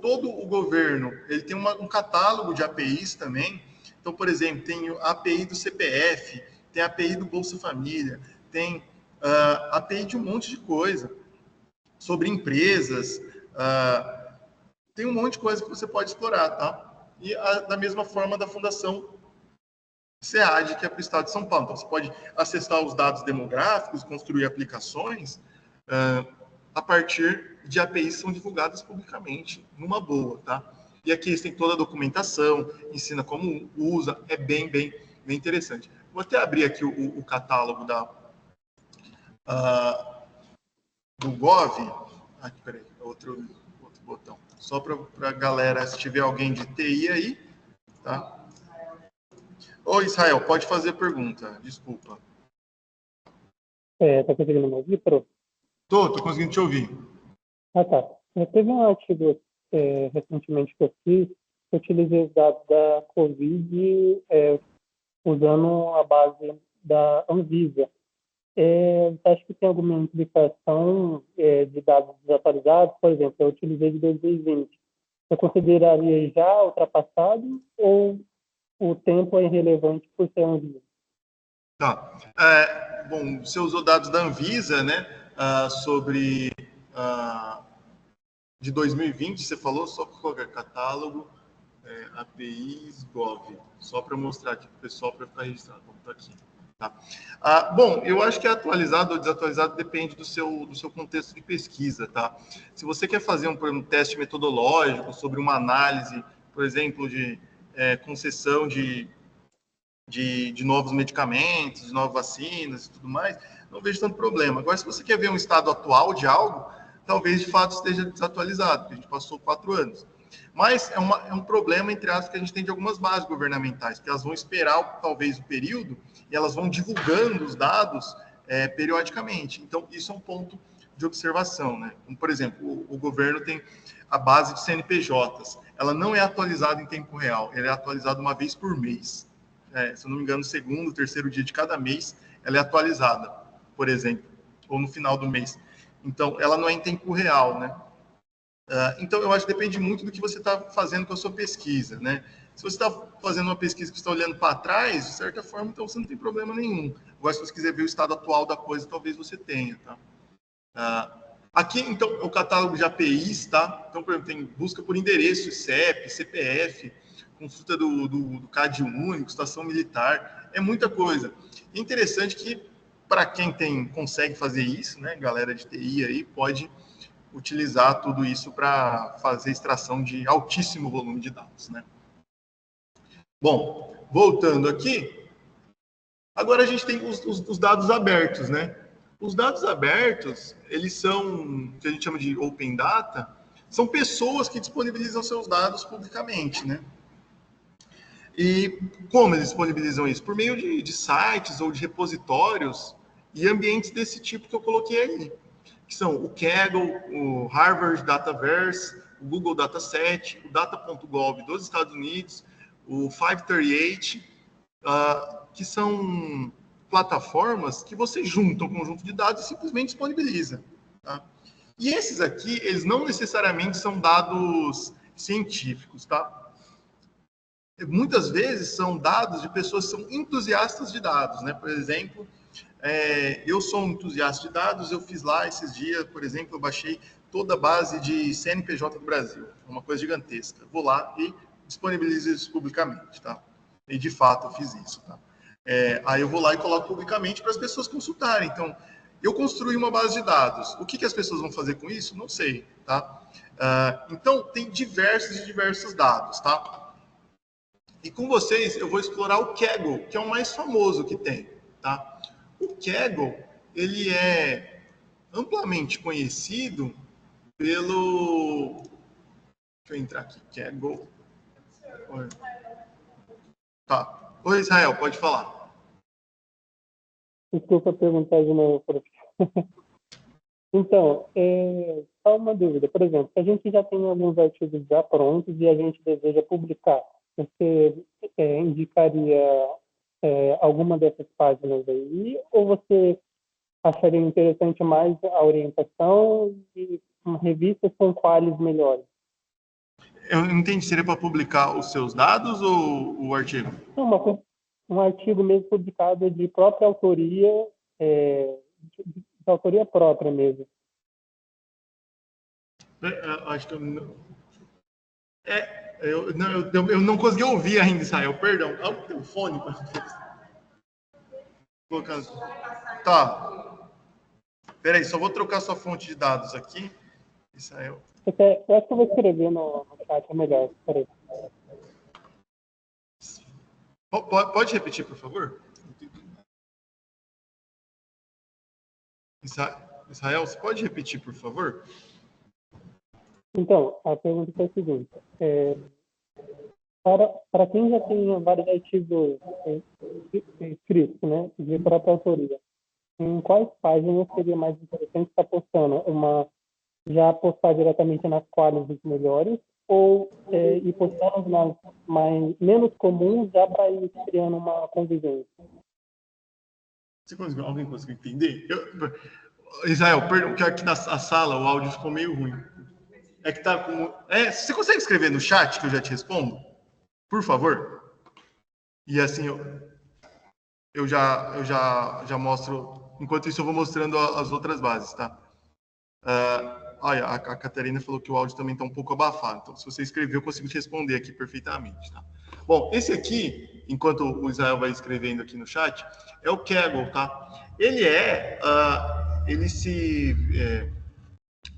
Todo o governo, ele tem um catálogo de APIs também. Então, por exemplo, tem a API do CPF, tem a API do Bolsa Família, tem API de um monte de coisa, sobre empresas, tem um monte de coisa que você pode explorar, tá? E da mesma forma da Fundação SEAD, que é para o Estado de São Paulo. Então, você pode acessar os dados demográficos, construir aplicações a partir de APIs que são divulgadas publicamente, numa boa, tá? E aqui eles têm toda a documentação, ensina como usa, é bem interessante. Vou até abrir aqui o catálogo do Gov. Aqui, peraí, outro botão. Só para a galera, se tiver alguém de TI aí, tá? Ô, Israel, pode fazer pergunta, desculpa. Tá conseguindo me ouvir, Pro? Tô conseguindo te ouvir. Tá. Teve um artigo recentemente que eu fiz, eu utilizei os dados da Covid usando a base da Anvisa. Você acha que tem alguma implicação de dados desatualizados? Por exemplo, eu utilizei de 2020. Você consideraria já ultrapassado ou o tempo é irrelevante por ser Anvisa? Tá. Bom, você usou dados da Anvisa, né? Sobre de 2020, você falou, só colocar catálogo, APIs, Gov, só para mostrar aqui para o pessoal para ficar registrado. Vamos estar aqui. Tá. Bom, eu acho que é atualizado ou desatualizado depende do seu contexto de pesquisa, tá? Se você quer fazer um teste metodológico sobre uma análise, por exemplo, de concessão de novos medicamentos, de novas vacinas e tudo mais, não vejo tanto problema. Agora, se você quer ver um estado atual de algo, talvez de fato esteja desatualizado, porque a gente passou 4 anos. Mas é um problema, entre aspas, que a gente tem de algumas bases governamentais, que elas vão esperar talvez o período e elas vão divulgando os dados periodicamente. Então, isso é um ponto de observação, né? Como, por exemplo, o governo tem a base de CNPJs. Ela não é atualizada em tempo real, ela é atualizada uma vez por mês. Se eu não me engano, no segundo, terceiro dia de cada mês, ela é atualizada, por exemplo, ou no final do mês. Então, ela não é em tempo real, né? Então, eu acho que depende muito do que você está fazendo com a sua pesquisa, né? Se você está fazendo uma pesquisa que está olhando para trás, de certa forma, então você não tem problema nenhum. Agora, se você quiser ver o estado atual da coisa, talvez você tenha, tá? Aqui, então, é o catálogo de APIs, tá? Então, por exemplo, tem busca por endereço, CEP, CPF, consulta do CAD único, estação militar, é muita coisa. É interessante que, para quem consegue fazer isso, né, galera de TI aí, pode utilizar tudo isso para fazer extração de altíssimo volume de dados, né? Bom, voltando aqui, Agora a gente tem os dados abertos, né? Os dados abertos, eles são, o que a gente chama de open data, são pessoas que disponibilizam seus dados publicamente, né? E como eles disponibilizam isso? Por meio de sites ou de repositórios e ambientes desse tipo que eu coloquei aí, que são o Kaggle, o Harvard Dataverse, o Google Dataset, o Data.gov dos Estados Unidos, o 538, que são plataformas que você junta um conjunto de dados e simplesmente disponibiliza. Tá? E esses aqui, eles não necessariamente são dados científicos, tá? Muitas vezes são dados de pessoas que são entusiastas de dados, né? Por exemplo, eu sou um entusiasta de dados, eu fiz lá esses dias, por exemplo, eu baixei toda a base de CNPJ do Brasil, uma coisa gigantesca. Vou lá e disponibilizo isso publicamente, tá? E de fato eu fiz isso, tá? Aí eu vou lá e coloco publicamente para as pessoas consultarem. Então, eu construí uma base de dados. O que as pessoas vão fazer com isso? Não sei, tá? Então, tem diversos dados, tá? E com vocês, eu vou explorar o Kaggle, que é o mais famoso que tem, tá? O Kaggle, ele é amplamente conhecido pelo... Deixa eu entrar aqui, Kaggle. Tá. Oi, Israel, pode falar. Desculpa perguntar de novo, professor. Então, só uma dúvida. Por exemplo, se a gente já tem alguns artigos já prontos e a gente deseja publicar, você indicaria alguma dessas páginas aí? Ou você acharia interessante mais a orientação de revistas com quais melhores? Eu não entendi, seria para publicar os seus dados ou o artigo? Não, um artigo mesmo publicado de própria autoria, de autoria própria mesmo. Acho que eu não consegui ouvir ainda, Israel, perdão. O telefone. Tá. Peraí, só vou trocar sua fonte de dados aqui. Israel. Eu acho que eu vou escrever no chat, é melhor. Peraí. Pode repetir, por favor? Israel, você pode repetir, por favor? Então, a pergunta é a seguinte. Para quem já tem vários artigos escritos, né, de própria autoria, em quais páginas seria mais interessante estar postando? Já postar diretamente nas quais os melhores ou ir postando nas menos comuns já para ir criando uma convivência? Alguém conseguiu entender? Israel, perdão, que aqui na sala o áudio ficou meio ruim. É que tá com... você consegue escrever no chat que eu já te respondo? Por favor? E assim eu já mostro. Enquanto isso, eu vou mostrando as outras bases, tá? Olha, a Catarina falou que o áudio também está um pouco abafado. Então, se você escrever, eu consigo te responder aqui perfeitamente, tá? Bom, esse aqui, enquanto o Israel vai escrevendo aqui no chat, é o Kaggle, tá? Ele é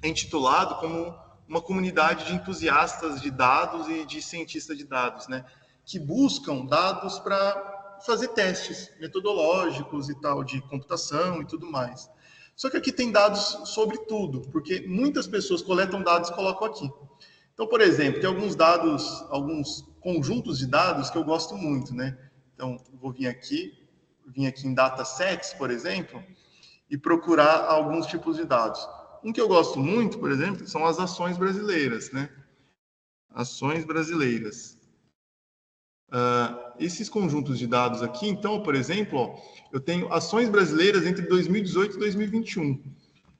intitulado como uma comunidade de entusiastas de dados e de cientistas de dados, né? Que buscam dados para fazer testes metodológicos e tal, de computação e tudo mais. Só que aqui tem dados sobre tudo, porque muitas pessoas coletam dados e colocam aqui. Então, por exemplo, tem alguns dados, alguns conjuntos de dados que eu gosto muito, né? Então, eu vou vir aqui em datasets, por exemplo, e procurar alguns tipos de dados. Um que eu gosto muito, por exemplo, são as ações brasileiras, né? Ações brasileiras. Esses conjuntos de dados aqui, então, por exemplo, eu tenho ações brasileiras entre 2018 e 2021,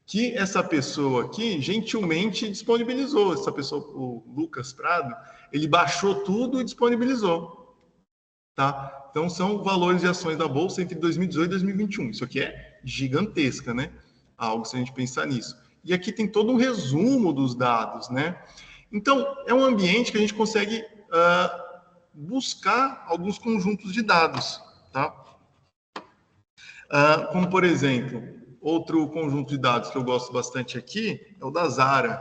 que essa pessoa aqui gentilmente disponibilizou. Essa pessoa, o Lucas Prado, ele baixou tudo e disponibilizou. Tá? Então, são valores de ações da Bolsa entre 2018 e 2021. Isso aqui é gigantesca, né? Algo se a gente pensar nisso. E aqui tem todo um resumo dos dados, né? Então, é um ambiente que a gente consegue buscar alguns conjuntos de dados, tá? Como, por exemplo, outro conjunto de dados que eu gosto bastante aqui é o da Zara,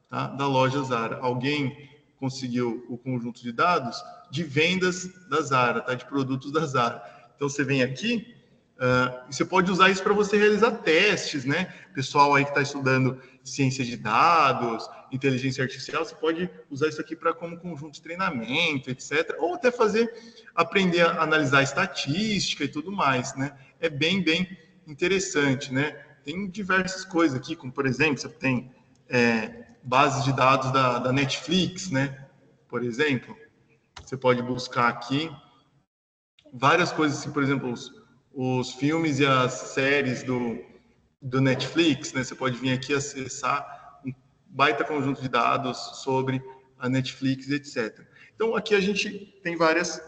tá? Da loja Zara. Alguém conseguiu o conjunto de dados de vendas da Zara, tá? De produtos da Zara. Então, você vem aqui Você pode usar isso para você realizar testes, né? Pessoal aí que está estudando ciência de dados, inteligência artificial, você pode usar isso aqui para como conjunto de treinamento, etc. Ou até aprender a analisar estatística e tudo mais, né? É bem interessante, né? Tem diversas coisas aqui, como por exemplo, você tem bases de dados da Netflix, né? Por exemplo, você pode buscar aqui várias coisas, assim, por exemplo, os filmes e as séries do Netflix, né? Você pode vir aqui acessar um baita conjunto de dados sobre a Netflix, etc. Então, aqui a gente tem várias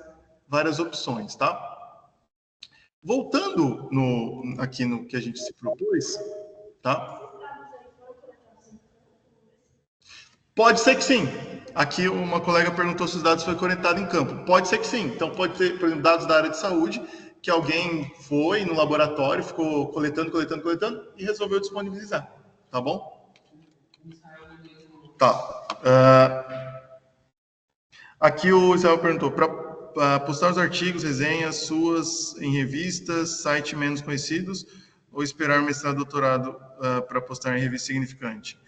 opções, tá? Voltando aqui no que a gente se propôs, tá? Pode ser que sim. Aqui uma colega perguntou se os dados foram coletados em campo. Pode ser que sim. Então, pode ter, por exemplo, dados da área de saúde, que alguém foi no laboratório, ficou coletando e resolveu disponibilizar. Tá bom? Tá. Aqui o Israel perguntou, para postar os artigos, resenhas suas em revistas, site menos conhecidos, ou esperar mestrado, doutorado para postar em revista significante?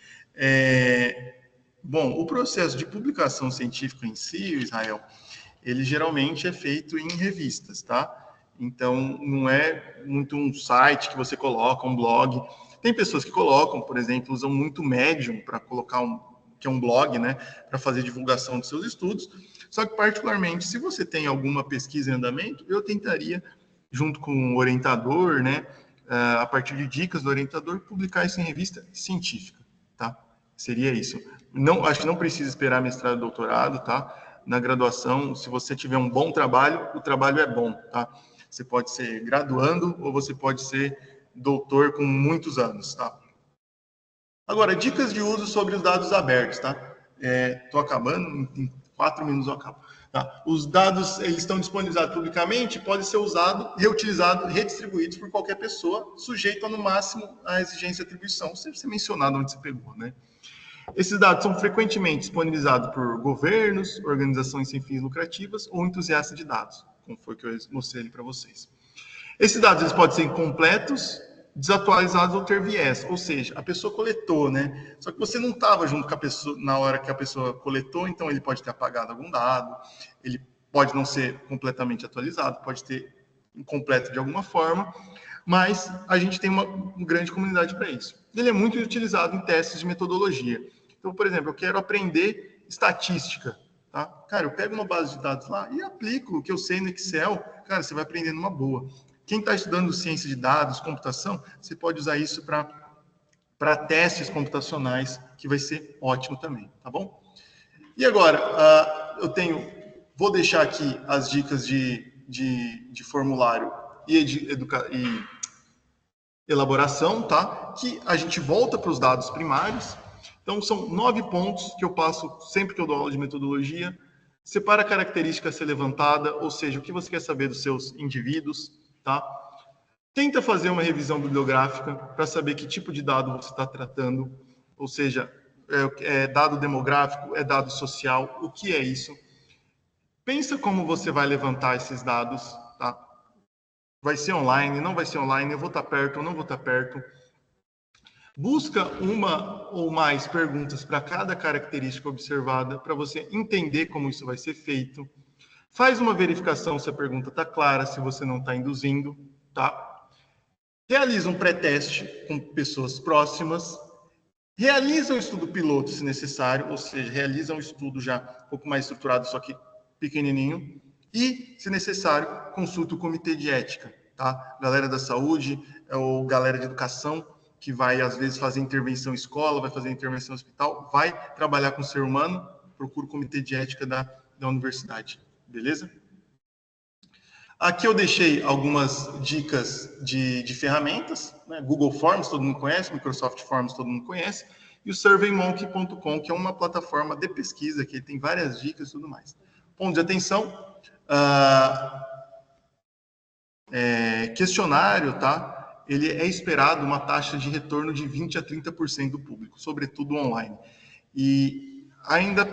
Bom, o processo de publicação científica em si, Israel, ele geralmente é feito em revistas, tá? Então, não é muito um site que você coloca, um blog. Tem pessoas que colocam, por exemplo, usam muito Medium para colocar que é um blog, né, para fazer divulgação dos seus estudos. Só que, particularmente, se você tem alguma pesquisa em andamento, eu tentaria, junto com o orientador, né, a partir de dicas do orientador, publicar isso em revista científica, tá? Seria isso. Não, acho que não precisa esperar mestrado e doutorado, tá? Na graduação, se você tiver um bom trabalho, o trabalho é bom, tá? Você pode ser graduando ou você pode ser doutor com muitos anos, tá? Agora, dicas de uso sobre os dados abertos, tá? Estou acabando, em 4 minutos eu acabo. Tá? Os dados, eles estão disponibilizados publicamente, podem ser usados, reutilizados, redistribuídos por qualquer pessoa, sujeito a, no máximo, a exigência de atribuição. Você mencionado onde você pegou, né? Esses dados são frequentemente disponibilizados por governos, organizações sem fins lucrativas ou entusiastas de dados, como foi que eu mostrei ali para vocês. Esses dados eles podem ser incompletos, desatualizados ou ter viés, ou seja, a pessoa coletou, né? Só que você não estava junto com a pessoa na hora que a pessoa coletou, então ele pode ter apagado algum dado, ele pode não ser completamente atualizado, pode ter incompleto de alguma forma, mas a gente tem uma grande comunidade para isso. Ele é muito utilizado em testes de metodologia. Então, por exemplo, eu quero aprender estatística, tá? Cara, eu pego uma base de dados lá e aplico o que eu sei no Excel, cara, você vai aprender numa boa. Quem está estudando ciência de dados, computação, você pode usar isso para testes computacionais, que vai ser ótimo também, tá bom? E agora, vou deixar aqui as dicas de formulário e elaboração, tá? Que a gente volta para os dados primários. Então, são 9 pontos que eu passo sempre que eu dou aula de metodologia. Separa a característica a ser levantada, ou seja, o que você quer saber dos seus indivíduos, tá? Tenta fazer uma revisão bibliográfica para saber que tipo de dado você está tratando, ou seja, é dado demográfico, é dado social, o que é isso? Pensa como você vai levantar esses dados, tá? Vai ser online, não vai ser online, eu vou estar perto ou não vou estar perto. Busca uma ou mais perguntas para cada característica observada, para você entender como isso vai ser feito. Faz uma verificação se a pergunta está clara, se você não está induzindo, tá? Realiza um pré-teste com pessoas próximas. Realiza um estudo piloto, se necessário, ou seja, realiza um estudo já um pouco mais estruturado, só que pequenininho. E, se necessário, consulta o comitê de ética, tá? Galera da saúde ou galera de educação, que vai, às vezes, fazer intervenção em escola, vai fazer intervenção em hospital, vai trabalhar com o ser humano, procura o comitê de ética da universidade, beleza? Aqui eu deixei algumas dicas de ferramentas, né? Google Forms, todo mundo conhece, Microsoft Forms, todo mundo conhece, e o SurveyMonkey.com, que é uma plataforma de pesquisa, que tem várias dicas e tudo mais. Ponto de atenção, questionário, tá? Ele é esperado uma taxa de retorno de 20% a 30% do público, sobretudo online. E ainda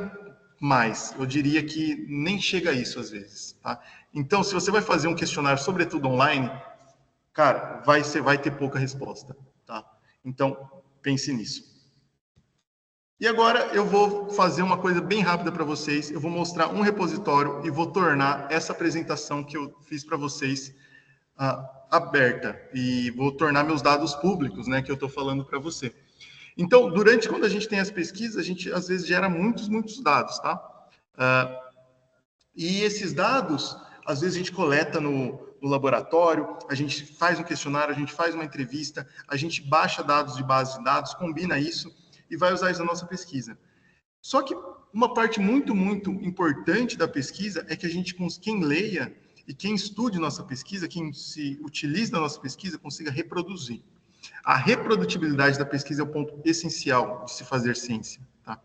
mais, eu diria que nem chega a isso às vezes, tá? Então, se você vai fazer um questionário, sobretudo online, cara, vai ter pouca resposta, tá? Então, pense nisso. E agora eu vou fazer uma coisa bem rápida para vocês. Eu vou mostrar um repositório e vou tornar essa apresentação que eu fiz para vocês aberta. E vou tornar meus dados públicos, né, que eu estou falando para você. Então, quando a gente tem as pesquisas, a gente às vezes gera muitos dados, tá? E esses dados, às vezes a gente coleta no laboratório, a gente faz um questionário, a gente faz uma entrevista, a gente baixa dados de base de dados, combina isso e vai usar isso na nossa pesquisa. Só que uma parte muito importante da pesquisa é que quem leia e quem estude nossa pesquisa, quem se utiliza da nossa pesquisa, consiga reproduzir. A reprodutibilidade da pesquisa é o ponto essencial de se fazer ciência, tá?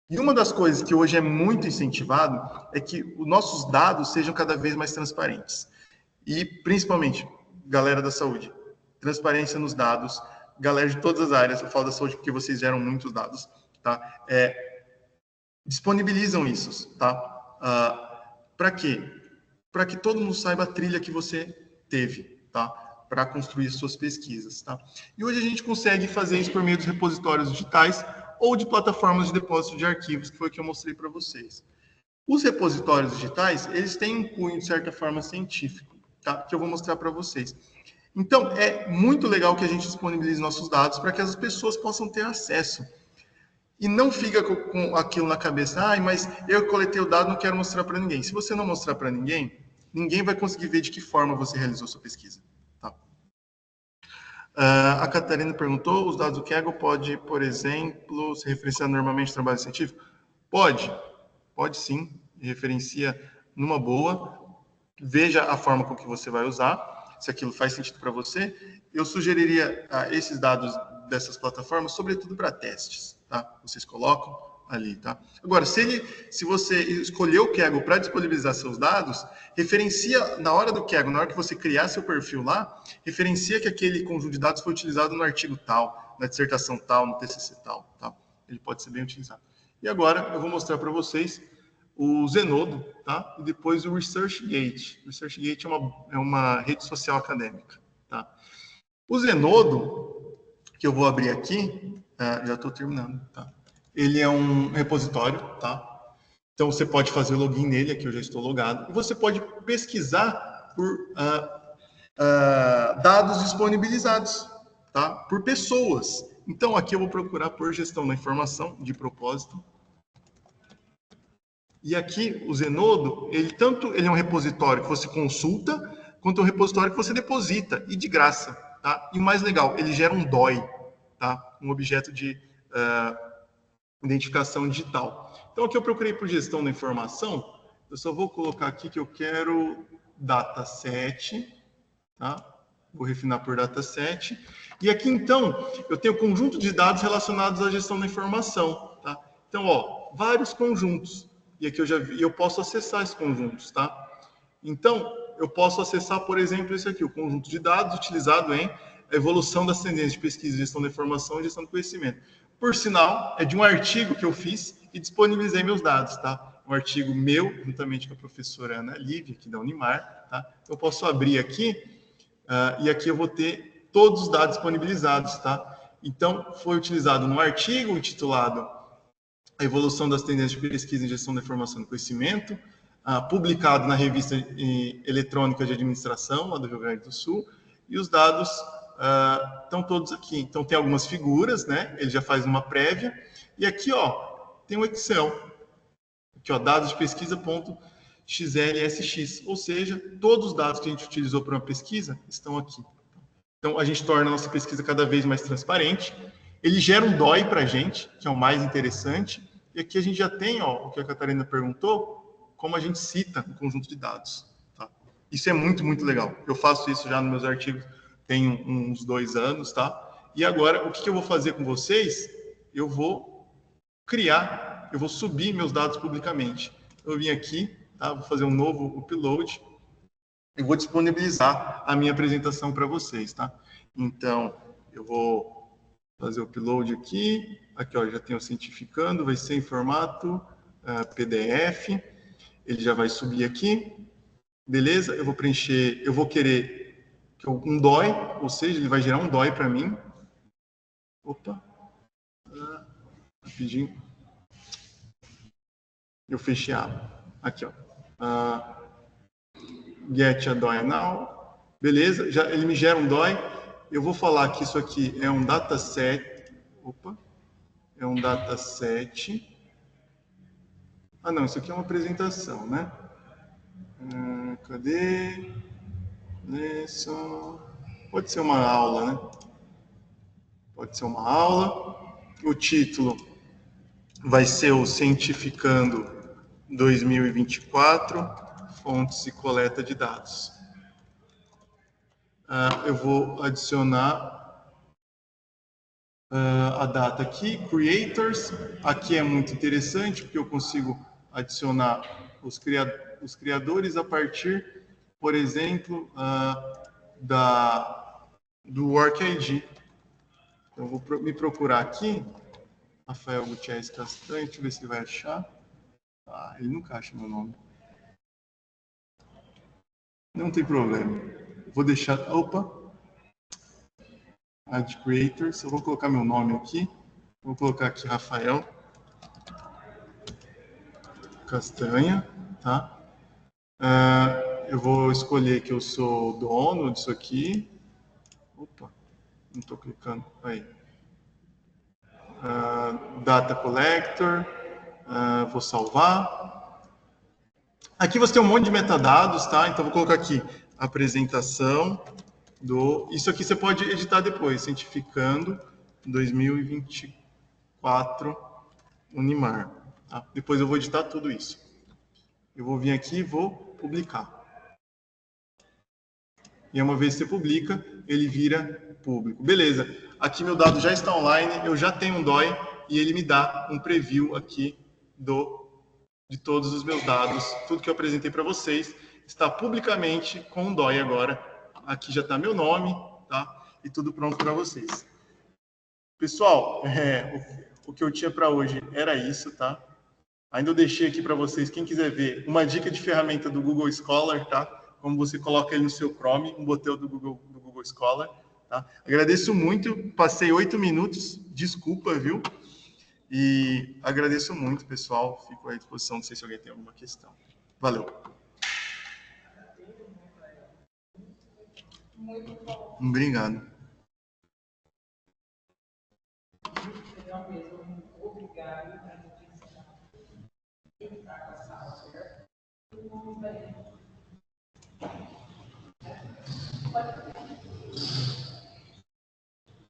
E uma das coisas que hoje é muito incentivado é que os nossos dados sejam cada vez mais transparentes. E, principalmente, galera da saúde, transparência nos dados, galera de todas as áreas, eu falo da saúde porque vocês geram muitos dados, tá? Disponibilizam isso, tá? Para quê? Para que todo mundo saiba a trilha que você teve, tá? Para construir suas pesquisas, tá? E hoje a gente consegue fazer isso por meio dos repositórios digitais ou de plataformas de depósito de arquivos, que foi o que eu mostrei para vocês. Os repositórios digitais, eles têm um cunho, de certa forma, científico, tá? Que eu vou mostrar para vocês. Então, é muito legal que a gente disponibilize nossos dados para que as pessoas possam ter acesso. E não fica com aquilo na cabeça, mas eu coletei o dado, não quero mostrar para ninguém. Se você não mostrar para ninguém, ninguém vai conseguir ver de que forma você realizou sua pesquisa. Tá? A Catarina perguntou, os dados do Kaggle pode, por exemplo, se referenciar normalmente ao trabalho científico? Pode sim, referencia numa boa, veja a forma com que você vai usar, se aquilo faz sentido para você. Eu sugeriria esses dados dessas plataformas, sobretudo para testes, tá? Vocês colocam ali, tá? Agora, se você escolheu o Kaggle para disponibilizar seus dados, referencia na hora do Kaggle, na hora que você criar seu perfil lá, referencia que aquele conjunto de dados foi utilizado no artigo tal, na dissertação tal, no TCC tal, tá? Ele pode ser bem utilizado. E agora eu vou mostrar para vocês o Zenodo, tá? E depois o ResearchGate. O ResearchGate é uma rede social acadêmica, tá? O Zenodo, que eu vou abrir aqui, já estou terminando, tá? Ele é um repositório, tá? Então você pode fazer o login nele, aqui eu já estou logado, e você pode pesquisar por dados disponibilizados, tá? Por pessoas. Então aqui eu vou procurar por gestão da informação, de propósito. E aqui o Zenodo, ele é um repositório que você consulta, quanto um repositório que você deposita, e de graça, tá? E o mais legal, ele gera um DOI, tá? Um objeto de identificação digital. Então, aqui eu procurei por gestão da informação, eu só vou colocar aqui que eu quero dataset, tá? Vou refinar por dataset. E aqui, então, eu tenho conjunto de dados relacionados à gestão da informação, tá? Então, vários conjuntos. E aqui eu posso acessar esses conjuntos, tá? Então, eu posso acessar, por exemplo, esse aqui, o conjunto de dados utilizado em evolução das tendências de pesquisa, gestão da informação e gestão do conhecimento. Por sinal, é de um artigo que eu fiz e disponibilizei meus dados, tá? Um artigo meu, juntamente com a professora Ana Lívia, aqui da Unimar, tá? Eu posso abrir aqui, e aqui eu vou ter todos os dados disponibilizados, tá? Então, foi utilizado no artigo intitulado A Evolução das Tendências de Pesquisa em Gestão da Informação e Conhecimento, publicado na Revista Eletrônica de Administração, lá do Rio Grande do Sul, e os dados estão todos aqui. Então, tem algumas figuras, né? Ele já faz uma prévia. E aqui, tem um Excel. Aqui, dados de pesquisa.xlsx. Ou seja, todos os dados que a gente utilizou para uma pesquisa estão aqui. Então, a gente torna a nossa pesquisa cada vez mais transparente. Ele gera um DOI para a gente, que é o mais interessante. E aqui a gente já tem, o que a Catarina perguntou, como a gente cita um conjunto de dados. Tá? Isso é muito legal. Eu faço isso já nos meus artigos, tem uns 2 anos, tá? E agora, o que eu vou fazer com vocês? Eu vou subir meus dados publicamente. Eu vim aqui, tá? Vou fazer um novo upload e vou disponibilizar a minha apresentação para vocês, tá? Então, eu vou fazer o upload aqui. Aqui, já tem o cientificando, vai ser em formato PDF. Ele já vai subir aqui. Beleza? Eu vou preencher, eu vou querer um DOI, ou seja, ele vai gerar um DOI para mim. Opa, rapidinho. Eu fechei a aba. Aqui, ó. Get a DOI now. Beleza, já, ele me gera um DOI. Eu vou falar que isso aqui é um dataset. Opa, é um dataset. Ah, não, isso aqui é uma apresentação, né? Cadê? Lesson. Pode ser uma aula, né? Pode ser uma aula. O título vai ser o Cientificando 2024, fontes e coleta de dados. Eu vou adicionar a data aqui, creators. Aqui é muito interessante, porque eu consigo adicionar os criadores a partir, por exemplo, do Work ID. Então, eu vou me procurar aqui, Rafael Gutierrez Castanho, deixa eu ver se ele vai achar. Ele nunca acha meu nome. Não tem problema. Vou deixar... Opa! Add Creators. Eu vou colocar meu nome aqui. Vou colocar aqui Rafael Castanha, tá? Eu vou escolher que eu sou dono disso aqui. Opa! Não estou clicando. Aí. Data Collector. Vou salvar. Aqui você tem um monte de metadados, tá? Então, vou colocar aqui apresentação do... Isso aqui você pode editar depois. Cientificando 2024 Unimar. Tá? Depois eu vou editar tudo isso. Eu vou vir aqui e vou publicar. E uma vez que você publica, ele vira público. Beleza. Aqui meu dado já está online, eu já tenho um DOI e ele me dá um preview aqui de todos os meus dados. Tudo que eu apresentei para vocês está publicamente com um DOI agora. Aqui já está meu nome, tá? E tudo pronto para vocês. Pessoal, o que eu tinha para hoje era isso, tá? Ainda eu deixei aqui para vocês, quem quiser ver, uma dica de ferramenta do Google Scholar, tá? Como você coloca ele no seu Chrome, um botão do Google Scholar, tá? Agradeço muito, passei 8 minutos, desculpa, viu? E agradeço muito, pessoal. Fico à disposição, não sei se alguém tem alguma questão. Valeu. Obrigado. Obrigado.